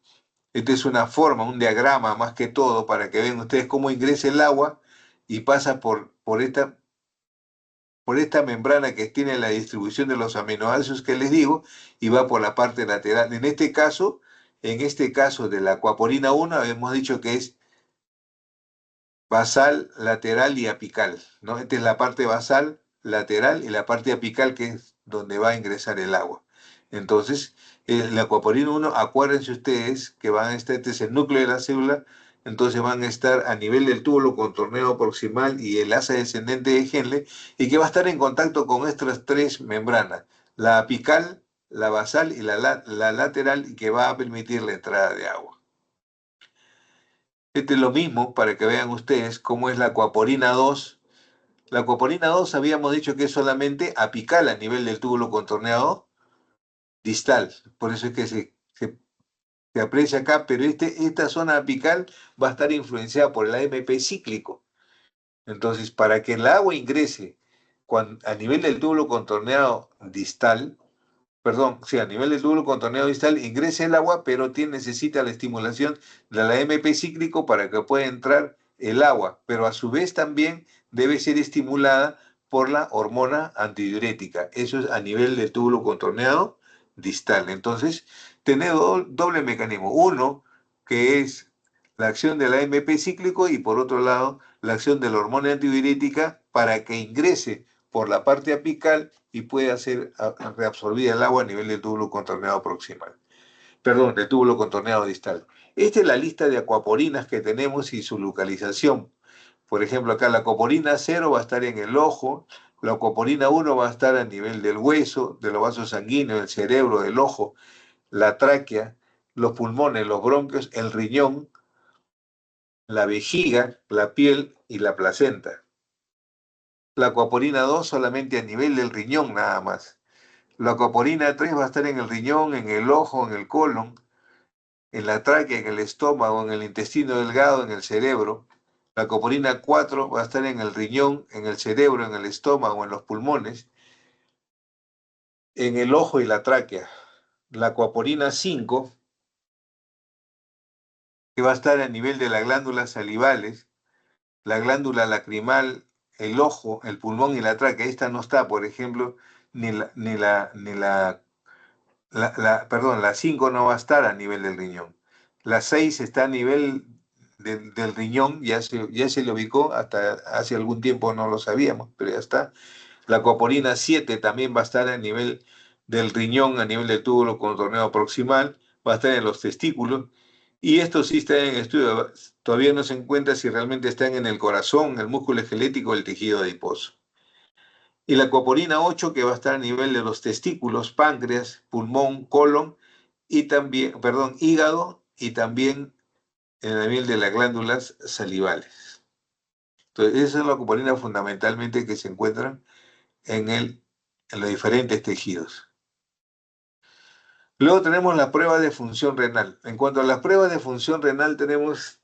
Esta es una forma, un diagrama más que todo, para que vean ustedes cómo ingresa el agua y pasa por esta membrana que tiene la distribución de los aminoácidos que les digo y va por la parte lateral. En este caso de la aquaporina 1, hemos dicho que es basal, lateral y apical, ¿no? Esta es la parte basal, lateral y la parte apical, que es donde va a ingresar el agua. Entonces, el aquaporina 1, acuérdense ustedes que van a estar, este es el núcleo de la célula, entonces van a estar a nivel del túbulo contorneo proximal y el asa descendente de Henle, y que va a estar en contacto con estas tres membranas, la apical, la basal y la lateral, y que va a permitir la entrada de agua. Este es lo mismo para que vean ustedes cómo es la aquaporina 2. La aquaporina 2 habíamos dicho que es solamente apical a nivel del túbulo contorneado distal. Por eso es que se aprecia acá, pero esta zona apical va a estar influenciada por el AMP cíclico. Entonces, para que el agua ingrese a nivel del túbulo contorneado distal, perdón, sí, a nivel del túbulo contorneado distal ingresa el agua, pero necesita la estimulación del AMP cíclico para que pueda entrar el agua, pero a su vez también debe ser estimulada por la hormona antidiurética. Eso es a nivel del túbulo contorneado distal. Entonces, tener doble mecanismo. Uno, que es la acción del AMP cíclico, y por otro lado, la acción de la hormona antidiurética para que ingrese por la parte apical y puede hacer reabsorbir el agua a nivel del túbulo contorneado proximal. Perdón, del túbulo contorneado distal. Esta es la lista de aquaporinas que tenemos y su localización. Por ejemplo, acá la aquaporina 0 va a estar en el ojo, la aquaporina 1 va a estar a nivel del hueso, de los vasos sanguíneos, del cerebro, del ojo, la tráquea, los pulmones, los bronquios, el riñón, la vejiga, la piel y la placenta. La aquaporina 2 solamente a nivel del riñón nada más. La aquaporina 3 va a estar en el riñón, en el ojo, en el colon, en la tráquea, en el estómago, en el intestino delgado, en el cerebro. La aquaporina 4 va a estar en el riñón, en el cerebro, en el estómago, en los pulmones, en el ojo y la tráquea. La aquaporina 5, que va a estar a nivel de las glándulas salivales, la glándula lacrimal, el ojo, el pulmón y la tráquea. Esta no está, por ejemplo, perdón, la 5 no va a estar a nivel del riñón. La 6 está a nivel del riñón, ya se le ubicó, hasta hace algún tiempo no lo sabíamos, pero ya está. La aquaporina 7 también va a estar a nivel del riñón, a nivel del túbulo contorneado proximal, va a estar en los testículos, y esto sí está en estudio, todavía no se encuentra si realmente están en el corazón, el músculo esquelético, el tejido adiposo. Y la aquaporina 8, que va a estar a nivel de los testículos, páncreas, pulmón, colon, y también, perdón, hígado, y también en el nivel de las glándulas salivales. Entonces, esa es la aquaporina fundamentalmente que se encuentran en los diferentes tejidos. Luego tenemos la prueba de función renal. En cuanto a las pruebas de función renal, tenemos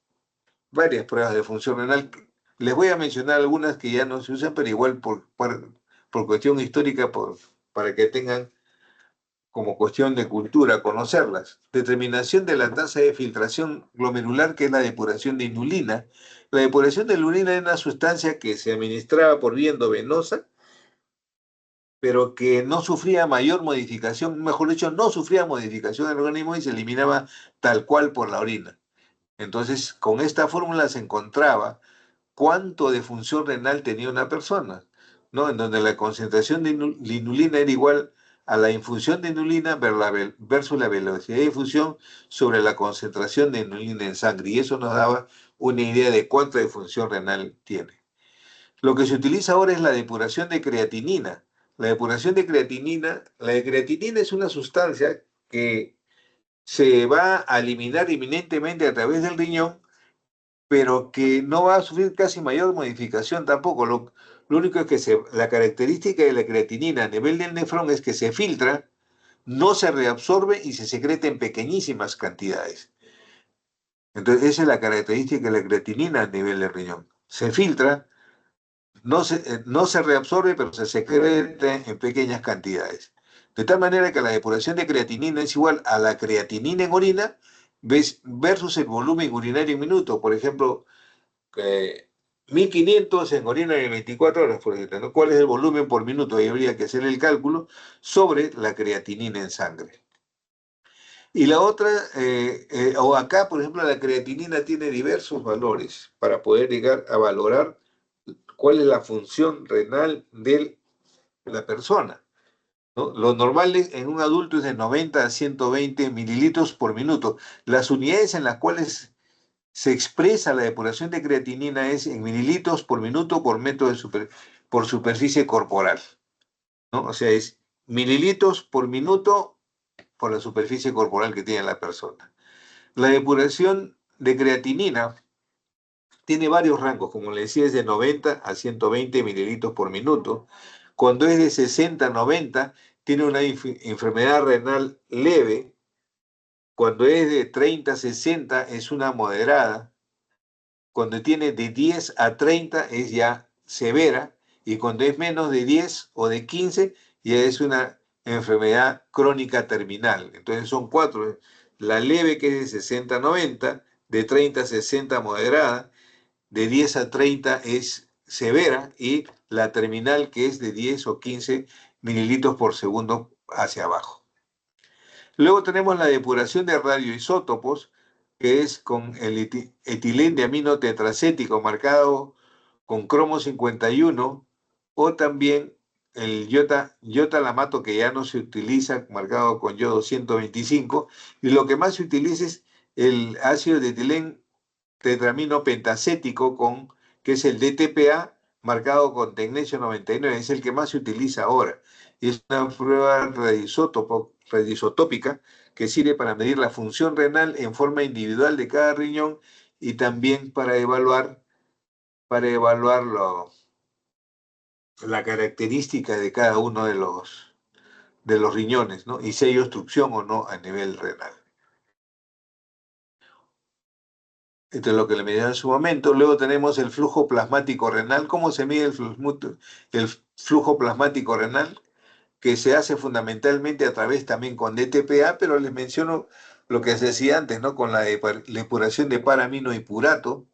varias pruebas de función renal. Les voy a mencionar algunas que ya no se usan, pero igual por cuestión histórica, para que tengan como cuestión de cultura conocerlas. Determinación de la tasa de filtración glomerular, que es la depuración de inulina. La depuración de inulina es una sustancia que se administraba por vía endovenosa, pero que no sufría mayor modificación, mejor dicho, no sufría modificación del organismo y se eliminaba tal cual por la orina. Entonces, con esta fórmula se encontraba cuánto de función renal tenía una persona, ¿no? En donde la concentración de inulina era igual a la infusión de inulina versus la velocidad de infusión sobre la concentración de inulina en sangre. Y eso nos daba una idea de cuánta de función renal tiene. Lo que se utiliza ahora es la depuración de creatinina. La de creatinina es una sustancia que se va a eliminar inminentemente a través del riñón, pero que no va a sufrir casi mayor modificación tampoco. Lo único es que la característica de la creatinina a nivel del nefrón es que se filtra, no se reabsorbe y se secreta en pequeñísimas cantidades. Entonces, esa es la característica de la creatinina a nivel del riñón. Se filtra, no se reabsorbe, pero se secreta en pequeñas cantidades. De tal manera que la depuración de creatinina es igual a la creatinina en orina versus el volumen urinario en minuto. Por ejemplo, 1500 en orina de 24 horas, por ejemplo, ¿no? ¿Cuál es el volumen por minuto? Ahí habría que hacer el cálculo sobre la creatinina en sangre. Y la otra, o acá, por ejemplo, la creatinina tiene diversos valores para poder llegar a valorar cuál es la función renal de la persona, ¿no? Lo normal en un adulto es de 90 a 120 mililitros por minuto. Las unidades en las cuales se expresa la depuración de creatinina es en mililitros por minuto por metro por superficie corporal, ¿no? O sea, es mililitros por minuto por la superficie corporal que tiene la persona. La depuración de creatinina tiene varios rangos, como le decía, es de 90 a 120 mililitros por minuto. Cuando es de 60 a 90, tiene una enfermedad renal leve. Cuando es de 30 a 60, es una moderada. Cuando tiene de 10 a 30, es ya severa. Y cuando es menos de 10 o de 15, ya es una enfermedad crónica terminal. Entonces son cuatro. La leve, que es de 60 a 90, de 30 a 60 moderada, de 10 a 30 es severa, y la terminal, que es de 10 o 15 mililitros por segundo hacia abajo. Luego tenemos la depuración de radioisótopos, que es con el etilén tetracético marcado con cromo 51, o también el yotalamato, que ya no se utiliza, marcado con yodo 125, y lo que más se utiliza es el ácido de etilén tetramino pentacético, que es el DTPA, marcado con tecnesio 99, es el que más se utiliza ahora. Es una prueba radioisotópica que sirve para medir la función renal en forma individual de cada riñón, y también para evaluar la característica de cada uno de los riñones, ¿no? Y si hay obstrucción o no a nivel renal. Esto es lo que le medían en su momento. Luego tenemos el flujo plasmático renal. ¿Cómo se mide el flujo plasmático renal? Que se hace fundamentalmente a través también con DTPA, pero les menciono lo que se decía antes, ¿no? Con la depuración de paramino y purato,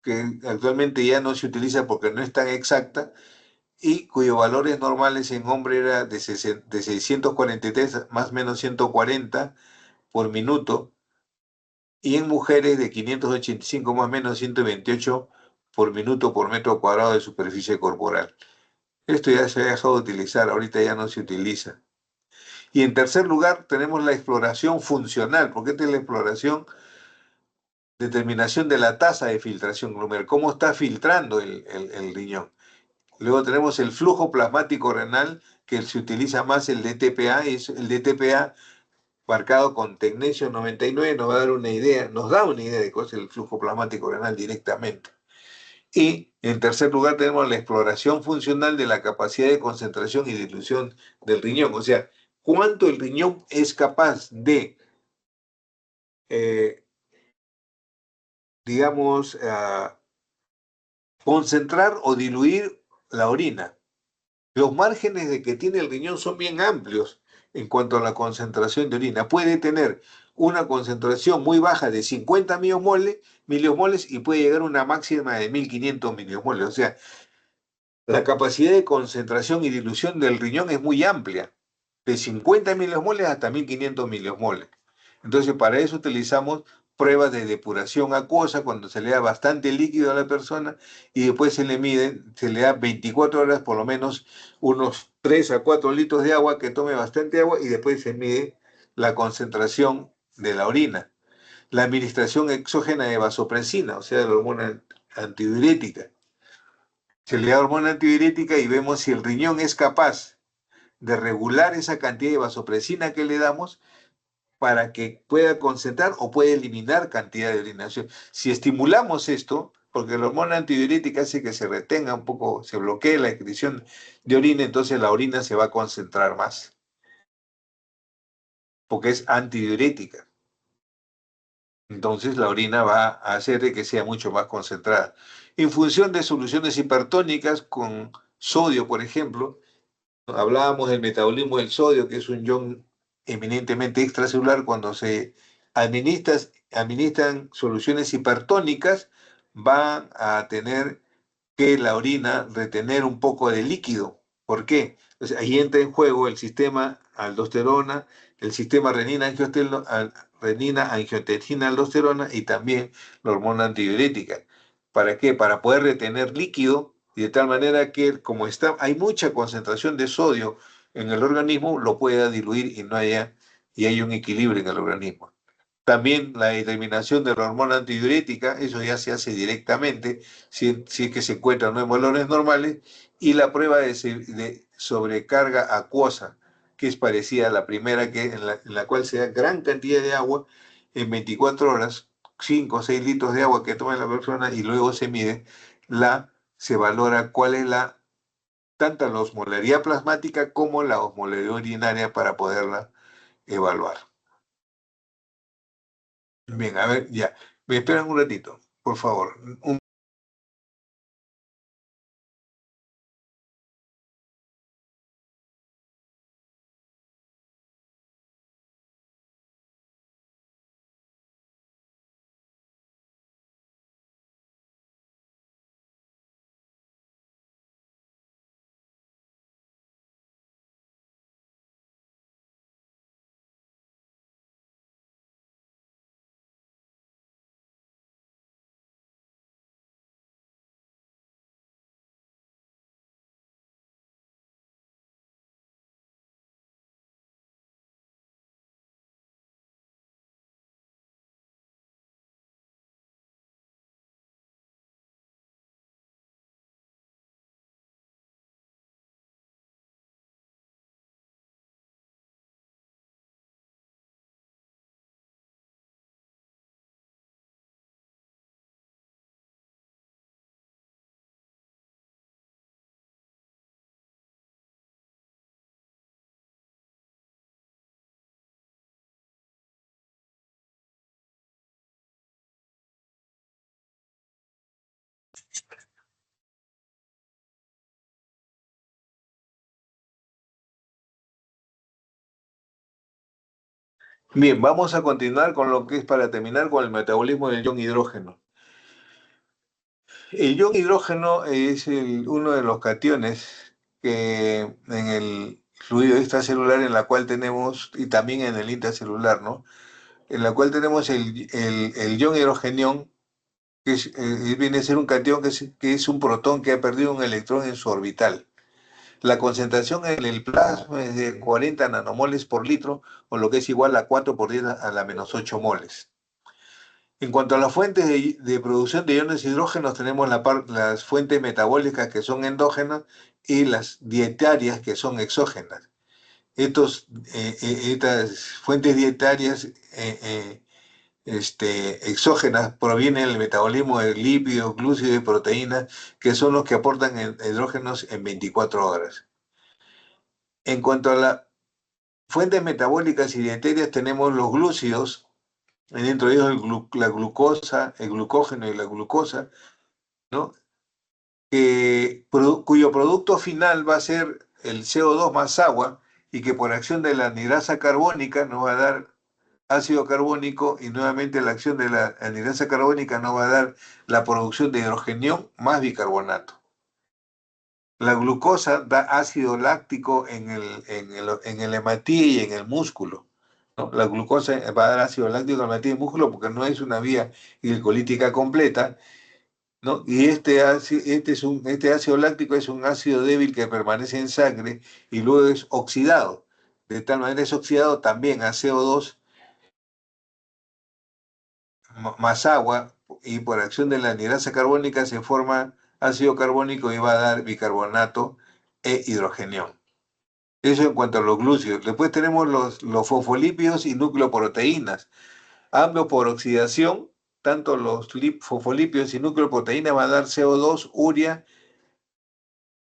que actualmente ya no se utiliza porque no es tan exacta, y cuyos valores normales en hombre era de 643 más o menos 140 por minuto, y en mujeres de 585 más o menos 128 por minuto por metro cuadrado de superficie corporal. Esto ya se ha dejado de utilizar, ahorita ya no se utiliza. Y en tercer lugar tenemos la exploración funcional, porque esta es la exploración, determinación de la tasa de filtración glomerular, cómo está filtrando el riñón. Luego tenemos el flujo plasmático renal, que se utiliza más el DTPA, es el DTPA marcado con tecnesio 99, nos va a dar una idea, nos da una idea de cuál es el flujo plasmático renal directamente. Y en tercer lugar tenemos la exploración funcional de la capacidad de concentración y dilución del riñón, o sea, cuánto el riñón es capaz de, eh, digamos, concentrar o diluir la orina. Los márgenes de que tiene el riñón son bien amplios en cuanto a la concentración de orina. Puede tener una concentración muy baja de 50 miliomoles y puede llegar a una máxima de 1500 miliomoles. O sea, la capacidad de concentración y dilución del riñón es muy amplia, de 50 miliomoles hasta 1500 miliomoles. Entonces, para eso utilizamos pruebas de depuración acuosa cuando se le da bastante líquido a la persona y después se le mide, se le da 24 horas por lo menos unos 3 a 4 litros de agua, que tome bastante agua y después se mide la concentración de la orina. La administración exógena de vasopresina, o sea, de la hormona antidiurética. Se le da hormona antidiurética y vemos si el riñón es capaz de regular esa cantidad de vasopresina que le damos para que pueda concentrar o pueda eliminar cantidad de orinación. Si estimulamos esto, porque la hormona antidiurética hace que se retenga un poco, se bloquee la excreción de orina, entonces la orina se va a concentrar más, porque es antidiurética. Entonces la orina va a hacer de que sea mucho más concentrada. En función de soluciones hipertónicas con sodio, por ejemplo, hablábamos del metabolismo del sodio, que es un ion eminentemente extracelular. Cuando se administran soluciones hipertónicas, van a tener que la orina retener un poco de líquido. ¿Por qué? Entonces, ahí entra en juego el sistema aldosterona, el sistema renina-angiotensina-aldosterona y también la hormona antidiurética. ¿Para qué? Para poder retener líquido y de tal manera que, como está, hay mucha concentración de sodio en el organismo, lo pueda diluir y hay un equilibrio en el organismo. También la determinación de la hormona antidiurética, eso ya se hace directamente, si es que se encuentran no en valores normales, y la prueba de sobrecarga acuosa, que es parecida a la primera, en la cual se da gran cantidad de agua en 24 horas, 5 o 6 litros de agua que toma la persona, y luego se valora cuál es tanto la osmolaridad plasmática como la osmolaridad urinaria para poderla evaluar. Bien, a ver, ya. Me esperan un ratito, por favor. Bien, vamos a continuar con lo que es para terminar con el metabolismo del ion hidrógeno. El ion hidrógeno es uno de los cationes que en el fluido extracelular en la cual tenemos, y también en el intracelular, ¿no? En la cual tenemos el ion hidrogenión, que viene a ser un catión que es un protón que ha perdido un electrón en su orbital. La concentración en el plasma es de 40 nanomoles por litro, o lo que es igual a 4 por 10 a la menos 8 moles. En cuanto a las fuentes de producción de iones hidrógenos, tenemos las fuentes metabólicas que son endógenas y las dietarias que son exógenas. Estas fuentes dietarias exógenas provienen del metabolismo de lípidos, glúcidos y proteínas, que son los que aportan hidrógenos en 24 horas. En cuanto a las fuentes metabólicas y dietéticas, tenemos los glúcidos, dentro de ellos la glucosa, el glucógeno y la glucosa, ¿no? Cuyo producto final va a ser el CO2 más agua, y que por acción de la anhidrasa carbónica nos va a dar ácido carbónico, y nuevamente la acción de la anhidrasa carbónica nos va a dar la producción de hidrogenión más bicarbonato. La glucosa da ácido láctico en el hematíe y en el músculo, ¿no? La glucosa va a dar ácido láctico cuando la tiene el músculo porque no es una vía glicolítica completa, ¿no? Y este ácido láctico es un ácido débil que permanece en sangre y luego es oxidado. De tal manera es oxidado también a CO2 más agua y por acción de la anhidrasa carbónica se forma ácido carbónico y va a dar bicarbonato e hidrogenión. Eso en cuanto a los glúcidos. Después tenemos los fosfolípidos y nucleoproteínas. Ambos por oxidación, tanto los fosfolípidos y nucleoproteínas van a dar CO2, urea,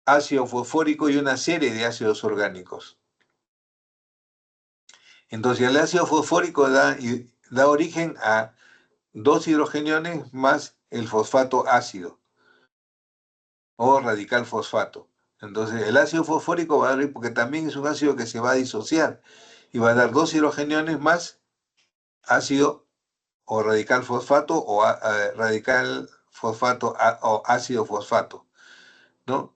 ácido fosfórico y una serie de ácidos orgánicos. Entonces el ácido fosfórico da origen a dos hidrogeniones más el fosfato ácido o radical fosfato. Entonces el ácido fosfórico va a dar, porque también es un ácido que se va a disociar y va a dar dos hidrogeniones más ácido o radical fosfato o radical fosfato o ácido fosfato, ¿no?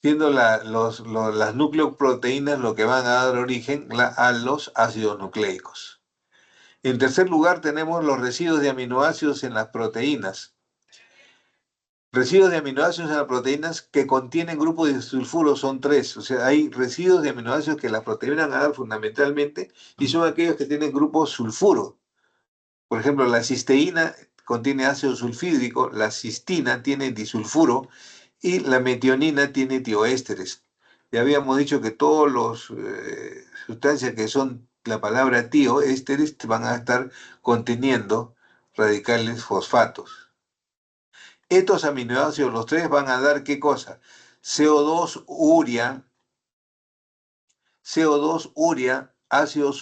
Siendo las nucleoproteínas lo que van a dar origen a los ácidos nucleicos. En tercer lugar tenemos los residuos de aminoácidos en las proteínas. Residuos de aminoácidos en las proteínas que contienen grupos de sulfuro son tres. O sea, hay residuos de aminoácidos que las proteínas van a dar fundamentalmente y son aquellos que tienen grupos sulfuro. Por ejemplo, la cisteína contiene ácido sulfídrico, la cistina tiene disulfuro y la metionina tiene tioésteres. Ya habíamos dicho que todas las sustancias que son la palabra tioésteres van a estar conteniendo radicales fosfatos. Estos aminoácidos, los tres, van a dar ¿qué cosa? CO2, urea, CO2, urea, ácido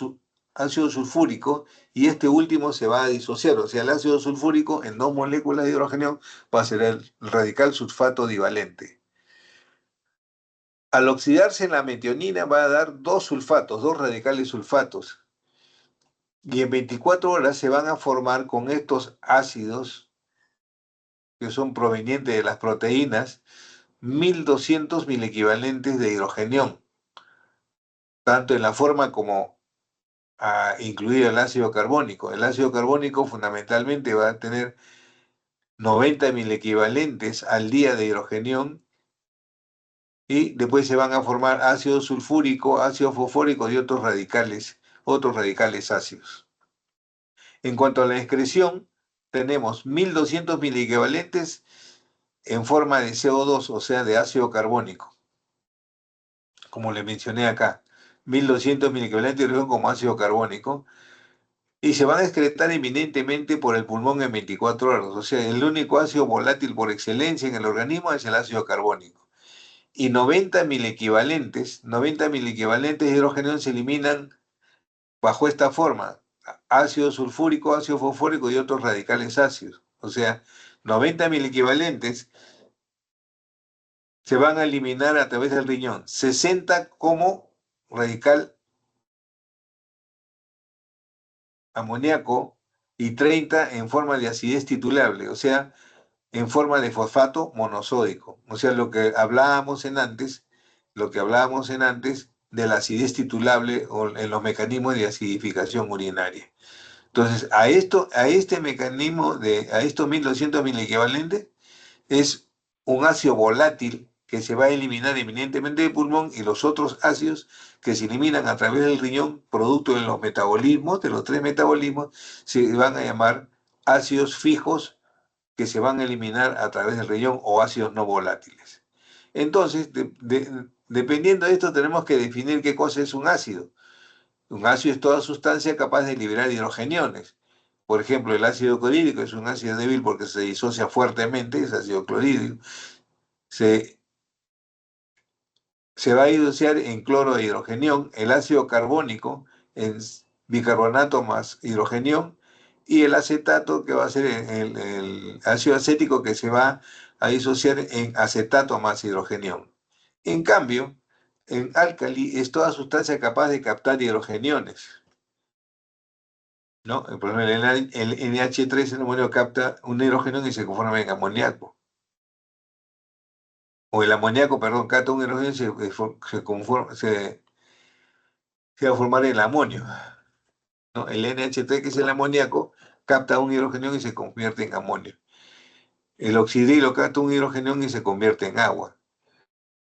sulfúrico, y este último se va a disociar. O sea, el ácido sulfúrico en dos moléculas de hidrógeno va a ser el radical sulfato divalente. Al oxidarse la metionina va a dar dos sulfatos, dos radicales sulfatos. Y en 24 horas se van a formar con estos ácidos que son provenientes de las proteínas 1200 equivalentes de hidrogenión, tanto en la forma como a incluir el ácido carbónico. El ácido carbónico fundamentalmente va a tener 90 equivalentes al día de hidrogenión y después se van a formar ácido sulfúrico, ácido fosfórico y otros radicales ácidos. En cuanto a la excreción, tenemos 1200 equivalentes en forma de CO2, o sea, de ácido carbónico, como le mencioné acá. 1200 equivalentes de hidrogeno como ácido carbónico y se van a excretar eminentemente por el pulmón en 24 horas. O sea, el único ácido volátil por excelencia en el organismo es el ácido carbónico. Y 90 mil equivalentes de hidrógeno se eliminan bajo esta forma: ácido sulfúrico, ácido fosfórico y otros radicales ácidos. O sea, 90 mil equivalentes se van a eliminar a través del riñón, 60 como radical amoníaco y 30 en forma de acidez titulable, o sea, en forma de fosfato monosódico. O sea, lo que hablábamos en antes de la acidez titulable o en los mecanismos de acidificación urinaria. Entonces, a este mecanismo a estos 1200 equivalentes, es un ácido volátil que se va a eliminar eminentemente del pulmón y los otros ácidos que se eliminan a través del riñón, producto de los metabolismos, de los tres metabolismos, se van a llamar ácidos fijos que se van a eliminar a través del riñón o ácidos no volátiles. Entonces, dependiendo de esto, tenemos que definir qué cosa es un ácido. Un ácido es toda sustancia capaz de liberar hidrogeniones. Por ejemplo, el ácido clorhídrico es un ácido débil porque se disocia fuertemente, es ácido clorhídrico. Se, se va a disociar en cloro de hidrogenión, el ácido carbónico en bicarbonato más hidrogenión y el acetato que va a ser el ácido acético que se va a disociar en acetato más hidrogenión. En cambio, en álcali es toda sustancia capaz de captar hidrogeniones, ¿no? Por ejemplo, el NH3 en el amonio capta un hidrógeno y se conforma en amoníaco. o el amoníaco, perdón, capta un hidrógeno y se va a formar el amonio, ¿no? El NH3, que es el amoníaco, capta un hidrógeno y se convierte en amonio. El oxidrilo capta un hidrógeno y se convierte en agua.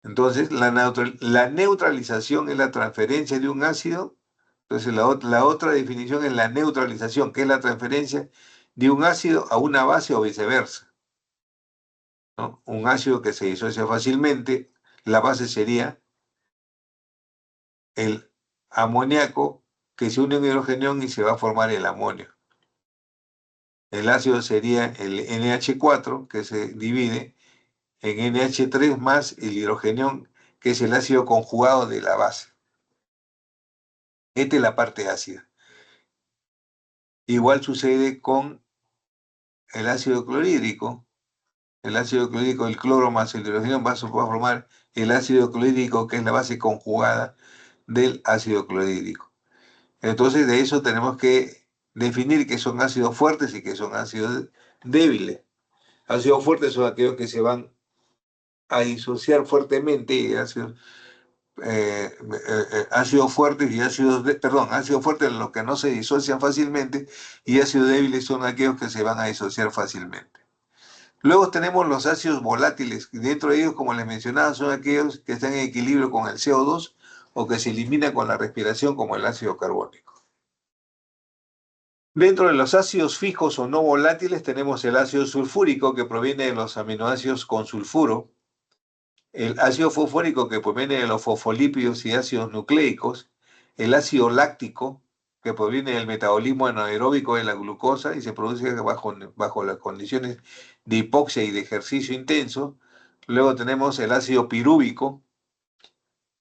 Entonces, la neutralización es la transferencia de un ácido. Entonces, la otra definición es la neutralización, que es la transferencia de un ácido a una base o viceversa, ¿no? Un ácido que se disocia fácilmente, la base sería el amoníaco que se une a un hidrógeno y se va a formar el amonio. El ácido sería el NH4, que se divide en NH3 más el hidrógeno, que es el ácido conjugado de la base. Esta es la parte ácida. Igual sucede con el ácido clorhídrico. El ácido clorhídrico, el cloro más el hidrógeno va a formar el ácido clorhídrico, que es la base conjugada del ácido clorhídrico. Entonces, de eso tenemos que definir qué son ácidos fuertes y qué son ácidos débiles. Ácidos fuertes son aquellos que se van a disociar fuertemente, y ácidos fuertes y ácidos fuertes los que no se disocian fácilmente, y ácidos débiles son aquellos que se van a disociar fácilmente. Luego tenemos los ácidos volátiles, y dentro de ellos, como les mencionaba, son aquellos que están en equilibrio con el CO2 o que se eliminan con la respiración, como el ácido carbónico. Dentro de los ácidos fijos o no volátiles tenemos el ácido sulfúrico, que proviene de los aminoácidos con sulfuro, el ácido fosfórico, que proviene de los fosfolípidos y ácidos nucleicos, el ácido láctico, que proviene del metabolismo anaeróbico de la glucosa y se produce bajo las condiciones de hipoxia y de ejercicio intenso. Luego tenemos el ácido pirúvico,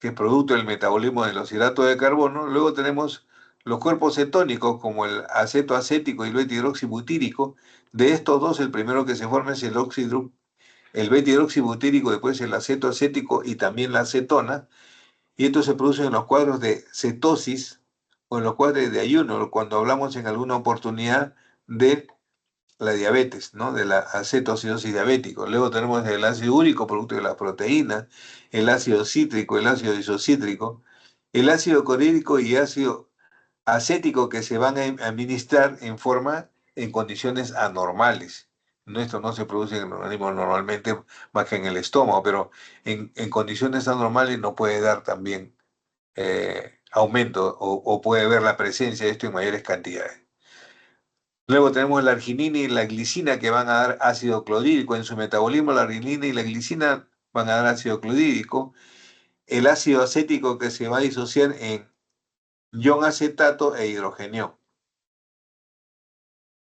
que es producto del metabolismo de los hidratos de carbono. Luego tenemos los cuerpos cetónicos, como el aceto acético y el beta-hidroxibutírico. De estos dos, el primero que se forma es el beta-hidroxibutírico, después el aceto acético y también la acetona, y esto se produce en los cuadros de cetosis o en los cuadros de ayuno, cuando hablamos en alguna oportunidad de la diabetes, ¿no? De la acetoacidosis diabética. Luego tenemos el ácido úrico, producto de las proteínas, el ácido cítrico, el ácido isocítrico, el ácido clorhídrico y ácido acético, que se van a administrar en condiciones anormales. Esto no se produce en el organismo normalmente, más que en el estómago, pero en condiciones anormales no puede dar también aumento, o puede haber la presencia de esto en mayores cantidades. Luego tenemos la arginina y la glicina, que van a dar ácido clorhídrico. En su metabolismo, la arginina y la glicina van a dar ácido clorhídrico. El ácido acético, que se va a disociar en ion acetato e hidrogenio.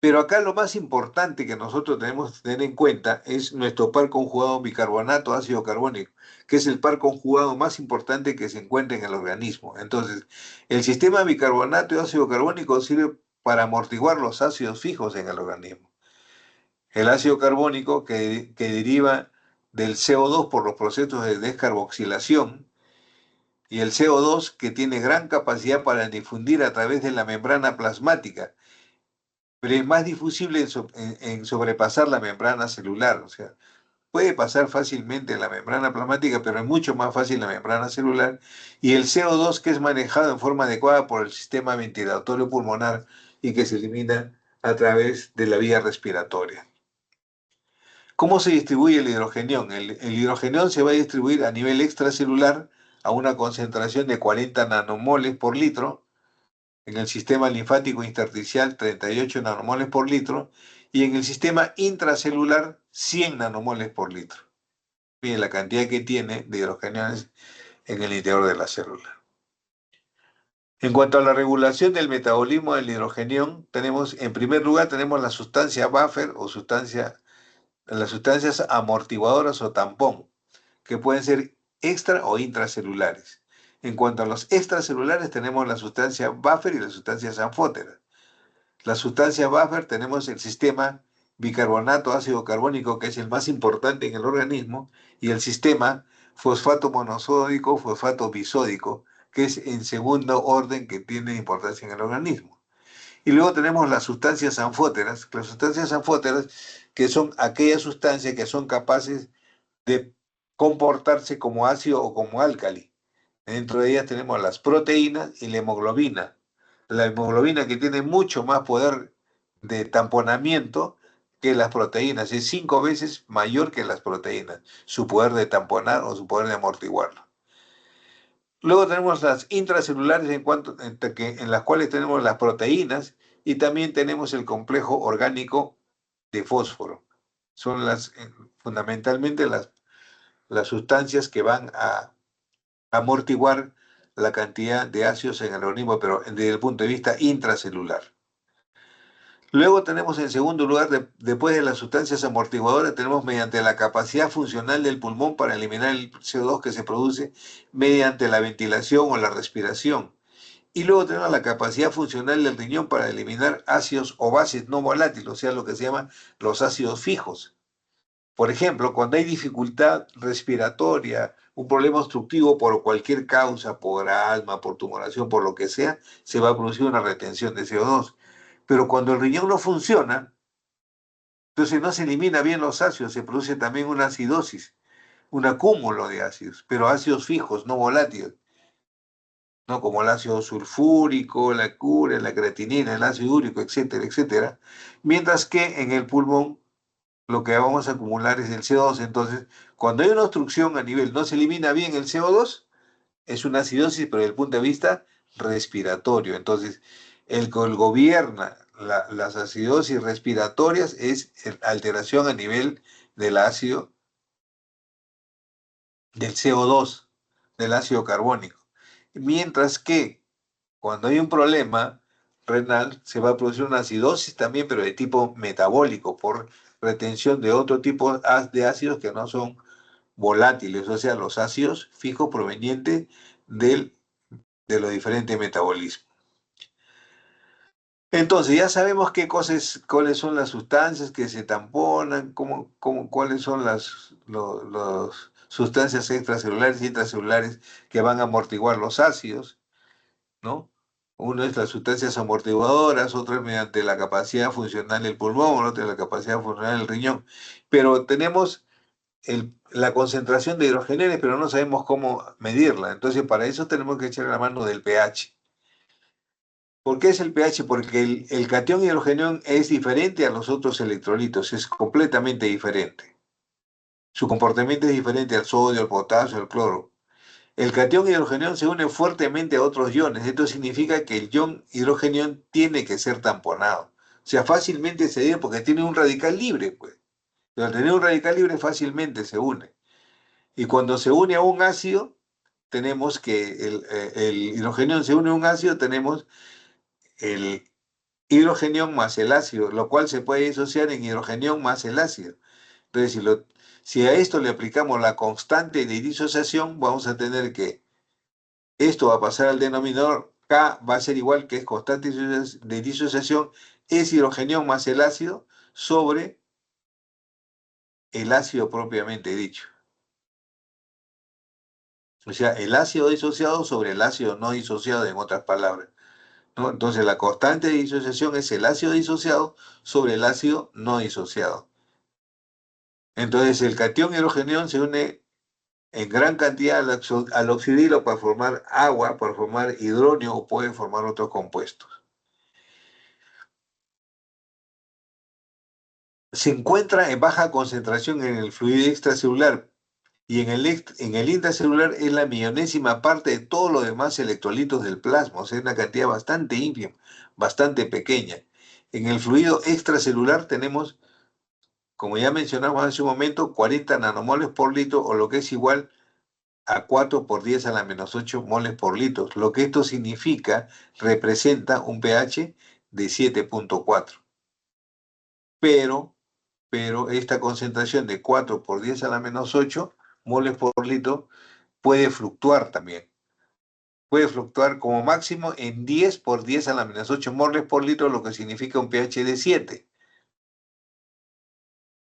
Pero acá lo más importante que nosotros tenemos que tener en cuenta es nuestro par conjugado bicarbonato ácido carbónico, que es el par conjugado más importante que se encuentra en el organismo. Entonces, el sistema bicarbonato y ácido carbónico sirve para amortiguar los ácidos fijos en el organismo. El ácido carbónico, que deriva del CO2 por los procesos de descarboxilación, y el CO2, que tiene gran capacidad para difundir a través de la membrana plasmática, pero es más difusible en sobrepasar la membrana celular. O sea, puede pasar fácilmente en la membrana plasmática, pero es mucho más fácil en la membrana celular. Y el CO2, que es manejado en forma adecuada por el sistema ventilatorio pulmonar y que se elimina a través de la vía respiratoria. ¿Cómo se distribuye el hidrogenión? El hidrogenión se va a distribuir a nivel extracelular a una concentración de 40 nanomoles por litro, en el sistema linfático intersticial 38 nanomoles por litro, y en el sistema intracelular 100 nanomoles por litro. Miren la cantidad que tiene de hidrogeniones en el interior de la célula. En cuanto a la regulación del metabolismo del hidrogenión, en primer lugar, tenemos la sustancia buffer o las sustancias amortiguadoras o tampón, que pueden ser extra o intracelulares. En cuanto a los extracelulares, tenemos la sustancia buffer y la sustancia anfótera. La sustancia buffer, tenemos el sistema bicarbonato ácido carbónico, que es el más importante en el organismo, y el sistema fosfato monosódico, fosfato bisódico, que es en segundo orden que tiene importancia en el organismo. Y luego tenemos las sustancias anfóteras, que son aquellas sustancias que son capaces de comportarse como ácido o como álcali. Dentro de ellas tenemos las proteínas y la hemoglobina. La hemoglobina que tiene mucho más poder de tamponamiento que las proteínas, es 5 veces mayor que las proteínas, su poder de tamponar o su poder de amortiguarlo. Luego tenemos las intracelulares en las cuales tenemos las proteínas y también tenemos el complejo orgánico de fósforo. Son fundamentalmente las sustancias que van a amortiguar la cantidad de ácidos en el organismo, pero desde el punto de vista intracelular. Luego tenemos en segundo lugar, después de las sustancias amortiguadoras, tenemos mediante la capacidad funcional del pulmón para eliminar el CO2 que se produce mediante la ventilación o la respiración. Y luego tenemos la capacidad funcional del riñón para eliminar ácidos o bases no volátiles, o sea, lo que se llama los ácidos fijos. Por ejemplo, cuando hay dificultad respiratoria, un problema obstructivo por cualquier causa, por asma, por tumoración, por lo que sea, se va a producir una retención de CO2. Pero cuando el riñón no funciona, entonces no se elimina bien los ácidos, se produce también una acidosis, un acúmulo de ácidos, pero ácidos fijos, no volátiles, ¿no? Como el ácido sulfúrico, la curia, la creatinina, el ácido úrico, etcétera, etcétera. Mientras que en el pulmón lo que vamos a acumular es el CO2. Entonces, cuando hay una obstrucción a nivel, no se elimina bien el CO2, es una acidosis, pero desde el punto de vista respiratorio. Entonces, el que gobierna las acidosis respiratorias es alteración a nivel del ácido, del CO2, del ácido carbónico. Mientras que cuando hay un problema renal, se va a producir una acidosis también, pero de tipo metabólico, por retención de otro tipo de ácidos que no son volátiles, o sea, los ácidos fijos provenientes de los diferentes metabolismos. Entonces, ya sabemos cuáles son las sustancias que se tamponan, cuáles son las sustancias extracelulares y intracelulares que van a amortiguar los ácidos, ¿no? Uno es las sustancias amortiguadoras, otro es mediante la capacidad funcional del pulmón, otro es la capacidad funcional del riñón. Pero tenemos la concentración de hidrogeneles, pero no sabemos cómo medirla. Entonces, para eso tenemos que echar la mano del pH. ¿Por qué es el pH? Porque el catión hidrogenión es diferente a los otros electrolitos, es completamente diferente. Su comportamiento es diferente al sodio, al potasio, al cloro. El catión hidrogenión se une fuertemente a otros iones. Esto significa que el ion hidrogenión tiene que ser tamponado. O sea, fácilmente se une porque tiene un radical libre, pues. Pero al tener un radical libre fácilmente se une. Y cuando se une a un ácido, tenemos que el hidrogenión se une a un ácido, tenemos el hidrogenión más el ácido, lo cual se puede disociar en hidrogenión más el ácido. Entonces, si a esto le aplicamos la constante de disociación, vamos a tener que esto va a pasar al denominador, K va a ser igual que es constante de disociación, es hidrogenión más el ácido sobre el ácido propiamente dicho. O sea, el ácido disociado sobre el ácido no disociado, en otras palabras, ¿no? Entonces, la constante de disociación es el ácido disociado sobre el ácido no disociado. Entonces, el catión hidrogenión se une en gran cantidad al oxidilo para formar agua, para formar hidróneo o puede formar otros compuestos. Se encuentra en baja concentración en el fluido extracelular y en el intracelular es la millonésima parte de todos los demás electrolitos del plasma, o sea, es una cantidad bastante ínfima, bastante pequeña. En el fluido extracelular tenemos, como ya mencionamos hace un momento, 40 nanomoles por litro, o lo que es igual a 4 por 10 a la menos 8 moles por litro. Lo que esto significa, representa un pH de 7.4. Pero esta concentración de 4 por 10 a la menos 8 moles por litro puede fluctuar también. Puede fluctuar como máximo en 10 por 10 a la menos 8 moles por litro, lo que significa un pH de 7.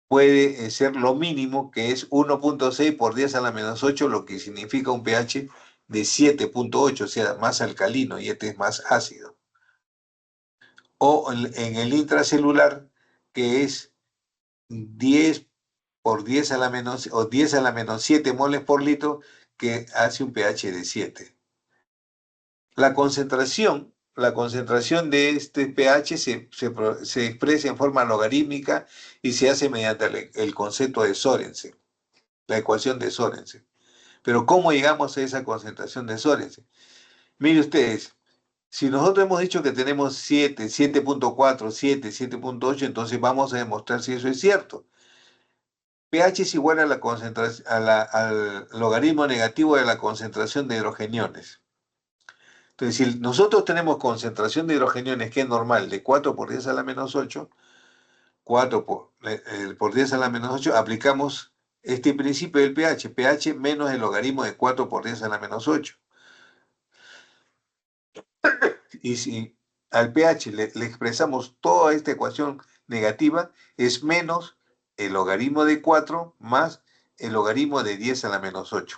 Puede ser lo mínimo, que es 1.6 por 10 a la menos 8, lo que significa un pH de 7.8, o sea, más alcalino, y este es más ácido. O en el intracelular, que es 10 por 10 a la menos, o 10 a la menos 7 moles por litro, que hace un pH de 7. La concentración de este pH se expresa en forma logarítmica y se hace mediante el concepto de Sorensen, la ecuación de Sorensen. Pero ¿cómo llegamos a esa concentración de Sorensen? Mire ustedes, si nosotros hemos dicho que tenemos 7, 7.4, 7, 7.8, entonces vamos a demostrar si eso es cierto. pH es igual a la concentración, al logaritmo negativo de la concentración de hidrogeniones. Entonces, si nosotros tenemos concentración de hidrogeniones, que es normal, de 4 por 10 a la menos 8, 4 por 10 a la menos 8, aplicamos este principio del pH, pH menos el logaritmo de 4 por 10 a la menos 8. Y si al pH le expresamos toda esta ecuación negativa, es menos el logaritmo de 4 más el logaritmo de 10 a la menos 8.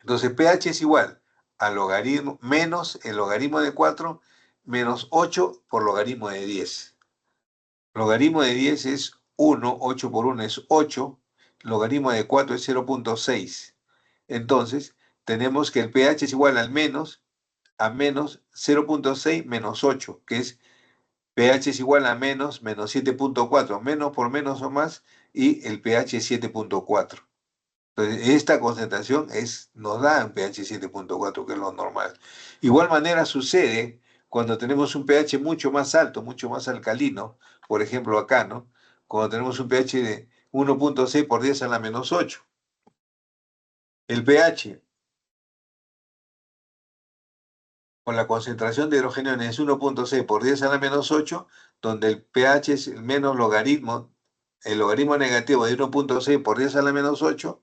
Entonces pH es igual al logaritmo menos el logaritmo de 4 menos 8 por logaritmo de 10. Logaritmo de 10 es 1, 8 por 1 es 8, logaritmo de 4 es 0.6. Entonces tenemos que el pH es igual al menos a menos 0.6 menos 8, que es pH es igual a menos 7.4, menos por menos o más, y el pH es 7.4. Entonces, esta concentración nos da un pH 7.4, que es lo normal. Igual manera sucede cuando tenemos un pH mucho más alto, mucho más alcalino, por ejemplo acá, ¿no? Cuando tenemos un pH de 1.6 por 10 a la menos 8. El pH con la concentración de hidrogeniones es 1.6 por 10 a la menos 8, donde el pH es el logaritmo negativo de 1.6 por 10 a la menos 8,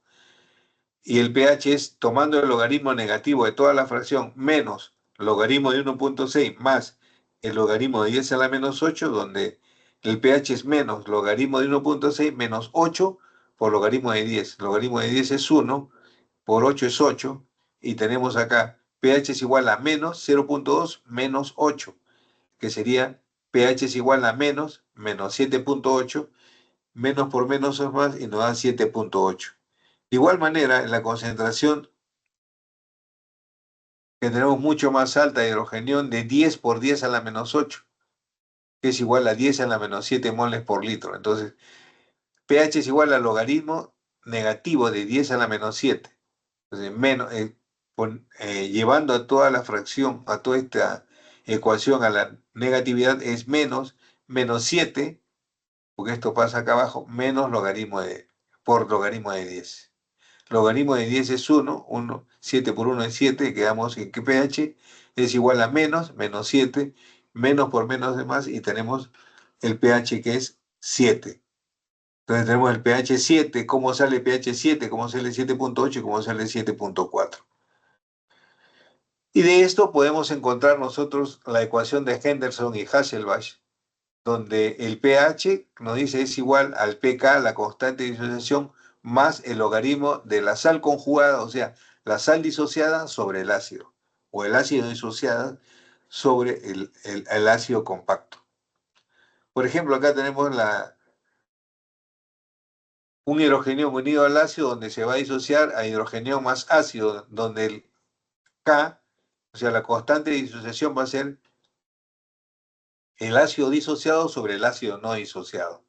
y el pH es tomando el logaritmo negativo de toda la fracción menos logaritmo de 1.6 más el logaritmo de 10 a la menos 8, donde el pH es menos logaritmo de 1.6 menos 8 por logaritmo de 10. Logaritmo de 10 es 1, por 8 es 8, y tenemos acá pH es igual a menos 0.2 menos 8, que sería pH es igual a menos 7.8, menos por menos es más, y nos da 7.8. De igual manera, en la concentración que tenemos mucho más alta de hidrogenión de 10 por 10 a la menos 8, que es igual a 10 a la menos 7 moles por litro. Entonces, pH es igual al logaritmo negativo de 10 a la menos 7. Entonces, llevando a toda la fracción, a toda esta ecuación a la negatividad, es menos 7, porque esto pasa acá abajo, menos por logaritmo de 10. Logaritmo de 10 es 1, 7 por 1 es 7, quedamos en que pH es igual a menos 7, menos por menos de más, y tenemos el pH que es 7. Entonces tenemos el pH 7, ¿cómo sale pH 7? ¿Cómo sale 7.8? ¿Cómo sale 7.4? Y de esto podemos encontrar nosotros la ecuación de Henderson y Hasselbalch, donde el pH nos dice es igual al pK, la constante de disociación, más el logaritmo de la sal conjugada, o sea, la sal disociada sobre el ácido, o el ácido disociado sobre el ácido compacto. Por ejemplo, acá tenemos un hidrogenión unido al ácido, donde se va a disociar a hidrogenión más ácido, donde el K, o sea, la constante de disociación va a ser el ácido disociado sobre el ácido no disociado.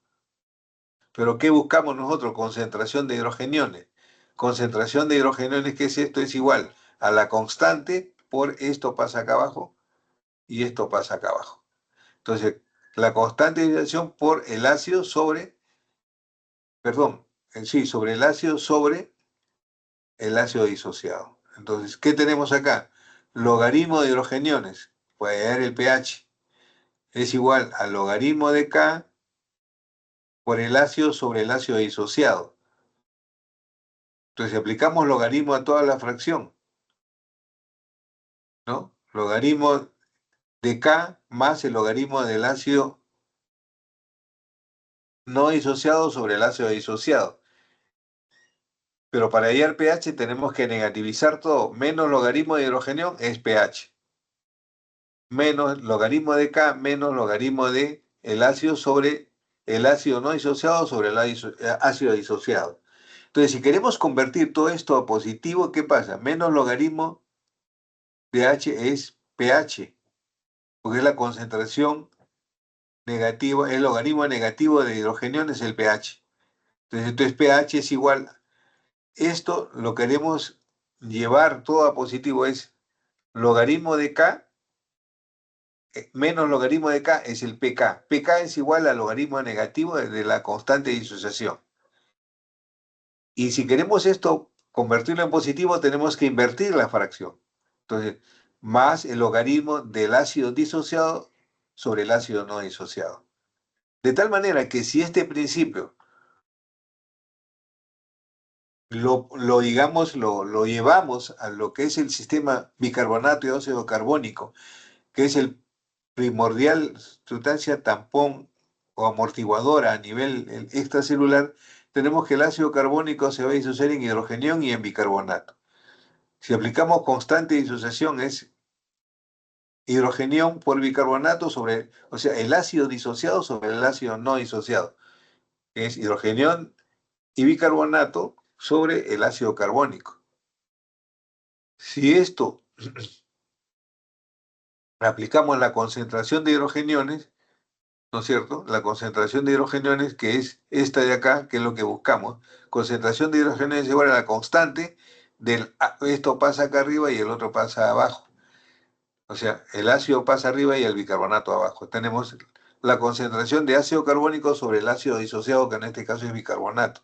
Pero ¿qué buscamos nosotros? Concentración de hidrogeniones. Concentración de hidrogeniones, ¿qué es esto? Es igual a la constante por esto pasa acá abajo y esto pasa acá abajo. Entonces, la constante de disociación por el ácido sobre el ácido sobre el ácido disociado. Entonces, ¿qué tenemos acá? Logaritmo de hidrogeniones, puede dar el pH, es igual al logaritmo de K por el ácido sobre el ácido disociado. Entonces, si aplicamos logaritmo a toda la fracción, ¿no? Logaritmo de K más el logaritmo del ácido no disociado sobre el ácido disociado. Pero para hallar pH tenemos que negativizar todo. Menos logaritmo de hidrogenión es pH. Menos logaritmo de K menos logaritmo de el ácido sobre el ácido no disociado sobre el ácido disociado. Entonces, si queremos convertir todo esto a positivo, ¿qué pasa? Menos logaritmo de H es pH, porque es la concentración negativa, el logaritmo negativo de hidrogenión es el pH. Entonces pH es igual, esto lo queremos llevar todo a positivo, es logaritmo de K, menos logaritmo de K es el pK. pK es igual al logaritmo negativo de la constante de disociación. Y si queremos esto convertirlo en positivo, tenemos que invertir la fracción. Entonces, más el logaritmo del ácido disociado sobre el ácido no disociado. De tal manera que si este principio digamos, lo llevamos a lo que es el sistema bicarbonato y óxido carbónico, que es el primordial sustancia tampón o amortiguadora a nivel extracelular, tenemos que el ácido carbónico se va a disociar en hidrogenión y en bicarbonato. Si aplicamos constante de disociación es hidrogenión por bicarbonato sobre, o sea, el ácido disociado sobre el ácido no disociado, que es hidrogenión y bicarbonato sobre el ácido carbónico. Si esto aplicamos la concentración de hidrogeniones, ¿no es cierto? La concentración de hidrogeniones, que es esta de acá, que es lo que buscamos. Concentración de hidrogeniones es igual a la constante del, esto pasa acá arriba y el otro pasa abajo. O sea, el ácido pasa arriba y el bicarbonato abajo. Tenemos la concentración de ácido carbónico sobre el ácido disociado, que en este caso es bicarbonato.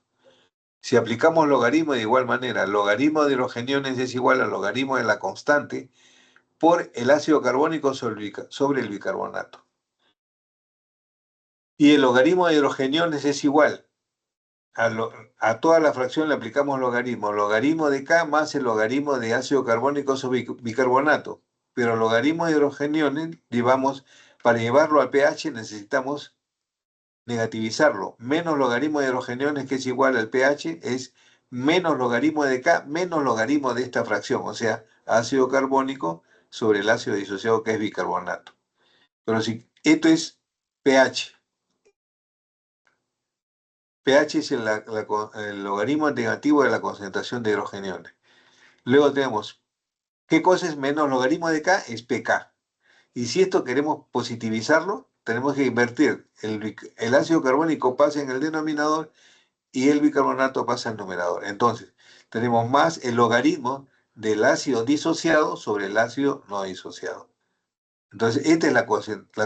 Si aplicamos logaritmo de igual manera, logaritmo de hidrogeniones es igual al logaritmo de la constante por el ácido carbónico sobre el bicarbonato. Y el logaritmo de hidrogeniones es igual. A toda la fracción le aplicamos logaritmo. Logaritmo de K más el logaritmo de ácido carbónico sobre bicarbonato. Pero logaritmo de hidrogeniones, para llevarlo al pH necesitamos negativizarlo. Menos logaritmo de hidrogeniones, que es igual al pH, es menos logaritmo de K menos logaritmo de esta fracción. O sea, ácido carbónico sobre el ácido disociado, que es bicarbonato. Pero si esto es pH. pH es el logaritmo negativo de la concentración de hidrogeniones. Luego tenemos, ¿qué cosa es menos logaritmo de K? Es pK. Y si esto queremos positivizarlo, tenemos que invertir. El ácido carbónico pasa en el denominador y el bicarbonato pasa al numerador. Entonces, tenemos más el logaritmo del ácido disociado sobre el ácido no disociado. Entonces, esta es la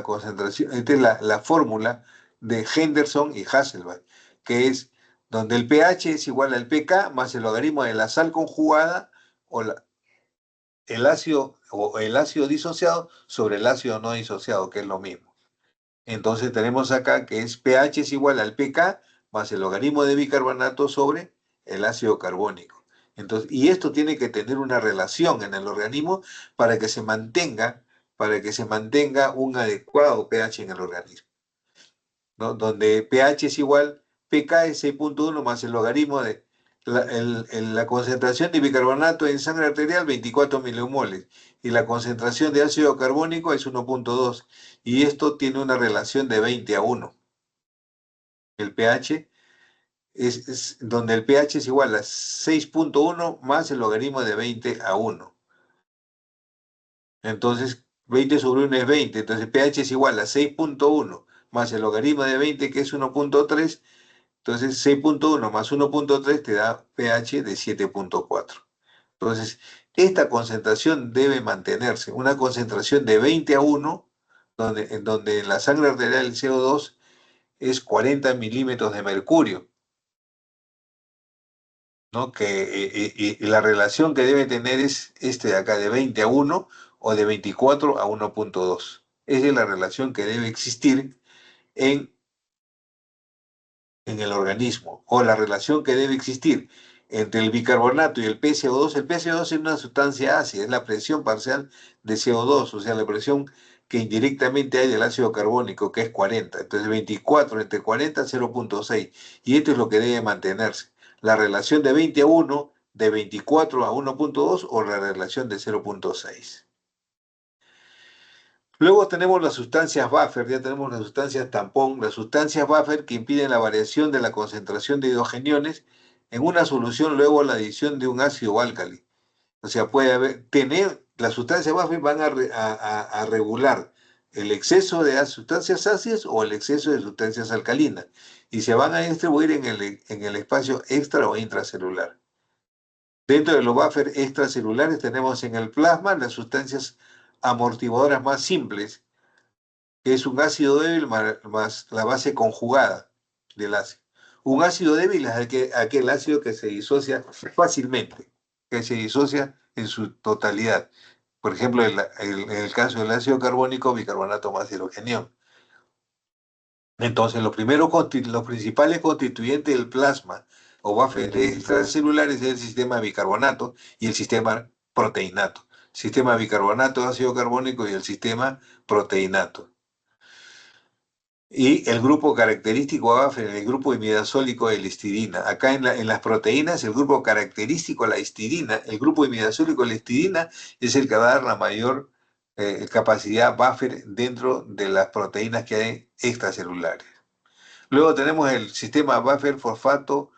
concentración, esta es la fórmula de Henderson y Hasselbalch, que es donde el pH es igual al pK más el logaritmo de la sal conjugada o el ácido disociado sobre el ácido no disociado, que es lo mismo. Entonces tenemos acá que es pH es igual al pK más el logaritmo de bicarbonato sobre el ácido carbónico. Entonces, y esto tiene que tener una relación en el organismo para que se mantenga, un adecuado pH en el organismo, ¿no? Donde pH es igual, pK es 6.1 más el logaritmo de la concentración de bicarbonato en sangre arterial, 24 milimoles, y la concentración de ácido carbónico es 1.2, y esto tiene una relación de 20:1. El pH es donde el pH es igual a 6.1 más el logaritmo de 20:1. Entonces, 20 sobre 1 es 20, entonces pH es igual a 6.1 más el logaritmo de 20, que es 1.3. Entonces, 6.1 más 1.3 te da pH de 7.4. Entonces, esta concentración debe mantenerse. Una concentración de 20:1, en donde en la sangre arterial el CO2 es 40 milímetros de mercurio, ¿no? Y la relación que debe tener es este de acá, de 20:1 o de 24:1.2. Esa es la relación que debe existir en el organismo, o la relación que debe existir entre el bicarbonato y el PCO2. El PCO2 es una sustancia ácida, es la presión parcial de CO2, o sea, la presión que indirectamente hay del ácido carbónico, que es 40. Entonces, 24 entre 40, 0.6. Y esto es lo que debe mantenerse. La relación de 20:1, de 24 a 1.2, o la relación de 0.6. Luego tenemos las sustancias buffer, ya tenemos las sustancias tampón, las sustancias buffer que impiden la variación de la concentración de hidrogeniones en una solución luego la adición de un ácido o álcali. O sea, puede haber, las sustancias buffer van a regular el exceso de sustancias ácidas o el exceso de sustancias alcalinas y se van a distribuir en el espacio extra o intracelular. Dentro de los buffers extracelulares tenemos en el plasma las sustancias amortiguadoras más simples, que es un ácido débil más la base conjugada del ácido. Un ácido débil es aquel ácido que se disocia fácilmente, que se disocia en su totalidad. Por ejemplo, en el caso del ácido carbónico, bicarbonato más hidrogenión. Entonces, los principales constituyentes del plasma o buffer extracelular es el sistema bicarbonato y el sistema proteinato. Sistema bicarbonato, ácido carbónico y el sistema proteinato. Y el grupo característico buffer, el grupo imidazólico de la histidina. Acá en las proteínas, el grupo característico de la histidina, el grupo imidazólico de la histidina es el que va a dar la mayor capacidad buffer dentro de las proteínas que hay extracelulares. Luego tenemos el sistema buffer fosfato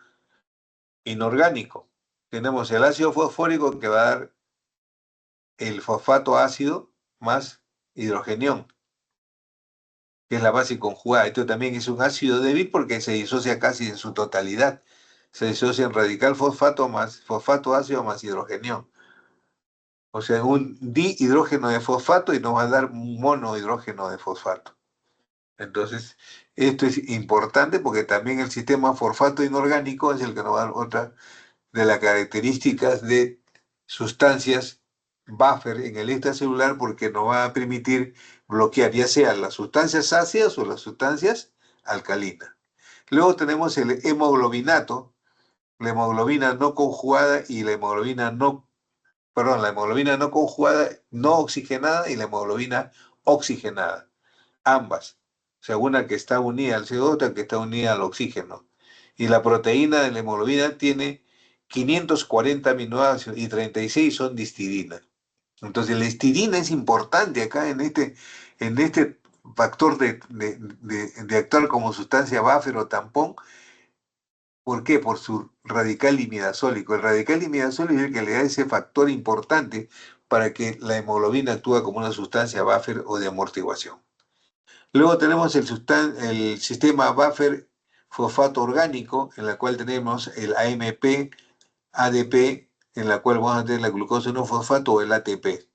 inorgánico. Tenemos el ácido fosfórico que va a dar el fosfato ácido más hidrogenión, que es la base conjugada. Esto también es un ácido débil porque se disocia casi en su totalidad. Se disocia en radical fosfato más fosfato ácido más hidrogenión. O sea, un dihidrógeno de fosfato y nos va a dar un monohidrógeno de fosfato. Entonces, esto es importante porque también el sistema fosfato inorgánico es el que nos va a dar otra de las características de sustancias buffer en el extracelular porque nos va a permitir bloquear ya sea las sustancias ácidas o las sustancias alcalinas. Luego tenemos el hemoglobinato, la hemoglobina no conjugada y la hemoglobina no, perdón, la hemoglobina no conjugada, no oxigenada y la hemoglobina oxigenada, ambas. O sea, una que está unida al CO2, otra que está unida al oxígeno. Y la proteína de la hemoglobina tiene 540 aminoácidos y 36 son de histidina. Entonces la histidina es importante acá en este factor de actuar como sustancia buffer o tampón. ¿Por qué? Por su radical imidazólico. El radical imidazólico es el que le da ese factor importante para que la hemoglobina actúe como una sustancia buffer o de amortiguación. Luego tenemos el sistema buffer fosfato orgánico, en la cual tenemos el AMP, ADP, en la cual vamos a tener la glucosa no fosfato o el ATP.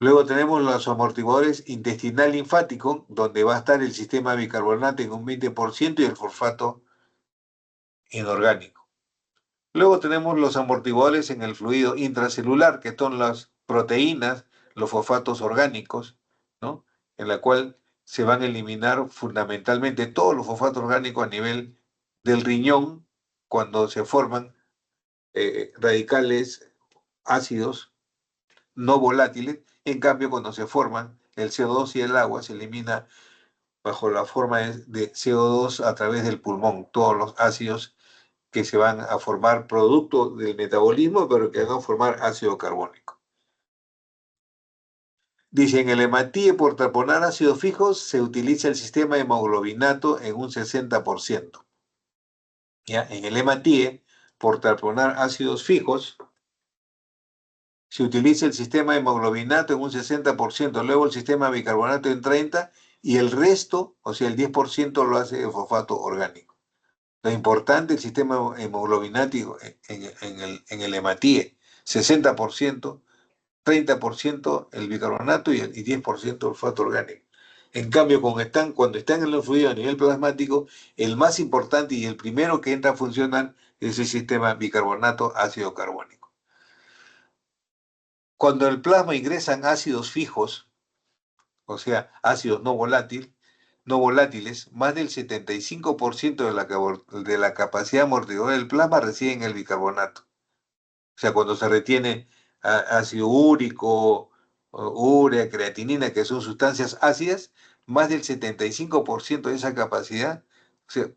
Luego tenemos los amortiguadores intestinal linfático, donde va a estar el sistema bicarbonato en un 20% y el fosfato inorgánico. Luego tenemos los amortiguadores en el fluido intracelular, que son las proteínas, los fosfatos orgánicos, ¿no? En la cual se van a eliminar fundamentalmente todos los fosfatos orgánicos a nivel del riñón cuando se forman radicales ácidos no volátiles. En cambio, cuando se forman el CO2 y el agua, se elimina bajo la forma de CO2 a través del pulmón, todos los ácidos que se van a formar producto del metabolismo, pero que van a formar ácido carbónico. Dice, en el hematíe por taponar ácidos fijos se utiliza el sistema hemoglobinato en un 60%. ¿Ya? En el hematíe por taponar ácidos fijos se utiliza el sistema hemoglobinato en un 60%, luego el sistema bicarbonato en 30% y el resto, o sea, el 10% lo hace el fosfato orgánico. Lo importante, el sistema hemoglobinático en el hematíe, 60%, 30% el bicarbonato y 10% el fosfato orgánico. En cambio, cuando están en los fluidos a nivel plasmático, el más importante y el primero que entra a funcionar es el sistema bicarbonato ácido carbónico. Cuando el plasma ingresan ácidos fijos, o sea, ácidos no volátiles, más del 75% de la capacidad amortiguadora del plasma reside en el bicarbonato. O sea, cuando se retiene ácido úrico, urea, creatinina, que son sustancias ácidas, más del 75% de esa capacidad, o sea,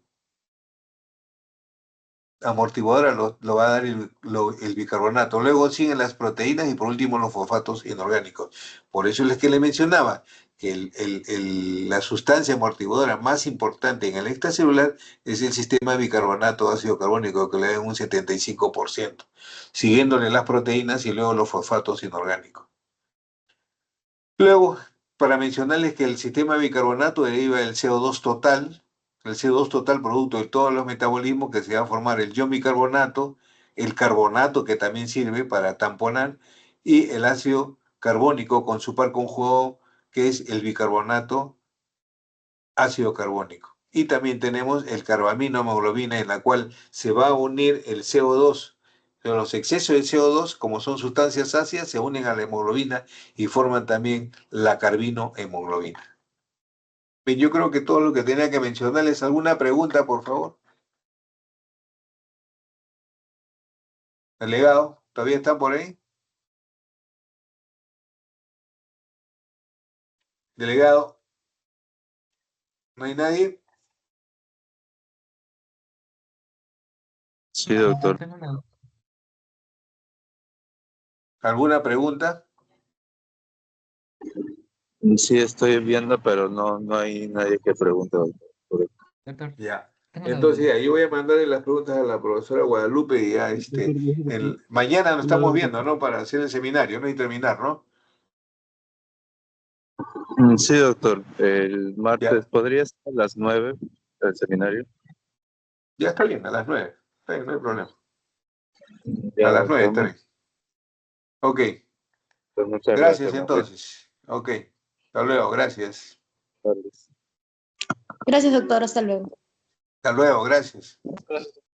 amortiguadora lo va a dar el bicarbonato. Luego siguen las proteínas y por último los fosfatos inorgánicos. Por eso es que le mencionaba que la sustancia amortiguadora más importante en el extracelular es el sistema de bicarbonato ácido carbónico, que le da un 75%, siguiéndole las proteínas y luego los fosfatos inorgánicos. Luego, para mencionarles que el sistema de bicarbonato deriva del CO2 total, el CO2 total producto de todos los metabolismos que se va a formar el ion bicarbonato, el carbonato que también sirve para tamponar y el ácido carbónico con su par conjugado que es el bicarbonato ácido carbónico. Y también tenemos el carbaminohemoglobina en la cual se va a unir el CO2. Pero los excesos de CO2, como son sustancias ácidas, se unen a la hemoglobina y forman también la carbinohemoglobina. Bien, yo creo que todo lo que tenía que mencionarles. ¿Alguna pregunta, por favor? Delegado, ¿todavía está por ahí? Delegado, ¿no hay nadie? Sí, doctor. ¿Alguna pregunta? Sí, estoy viendo, pero no hay nadie que pregunte, doctor. Doctor, Ya. tengo una Entonces, duda. ya, yo voy a mandarle las preguntas a la profesora Guadalupe y ya, mañana nos estamos viendo, ¿no? Para hacer el seminario, ¿no? Y terminar, ¿no? Sí, doctor. El Ya, martes, ¿podría ser a las 9 el seminario? ya está bien, a las 9. Está bien, no hay problema. A Ya, las 9 doctor. está bien. Ok, Muchas gracias gracias. Muy buenas entonces. Ok, hasta luego, gracias. tardes. Gracias, doctor. Hasta luego. Hasta luego, gracias.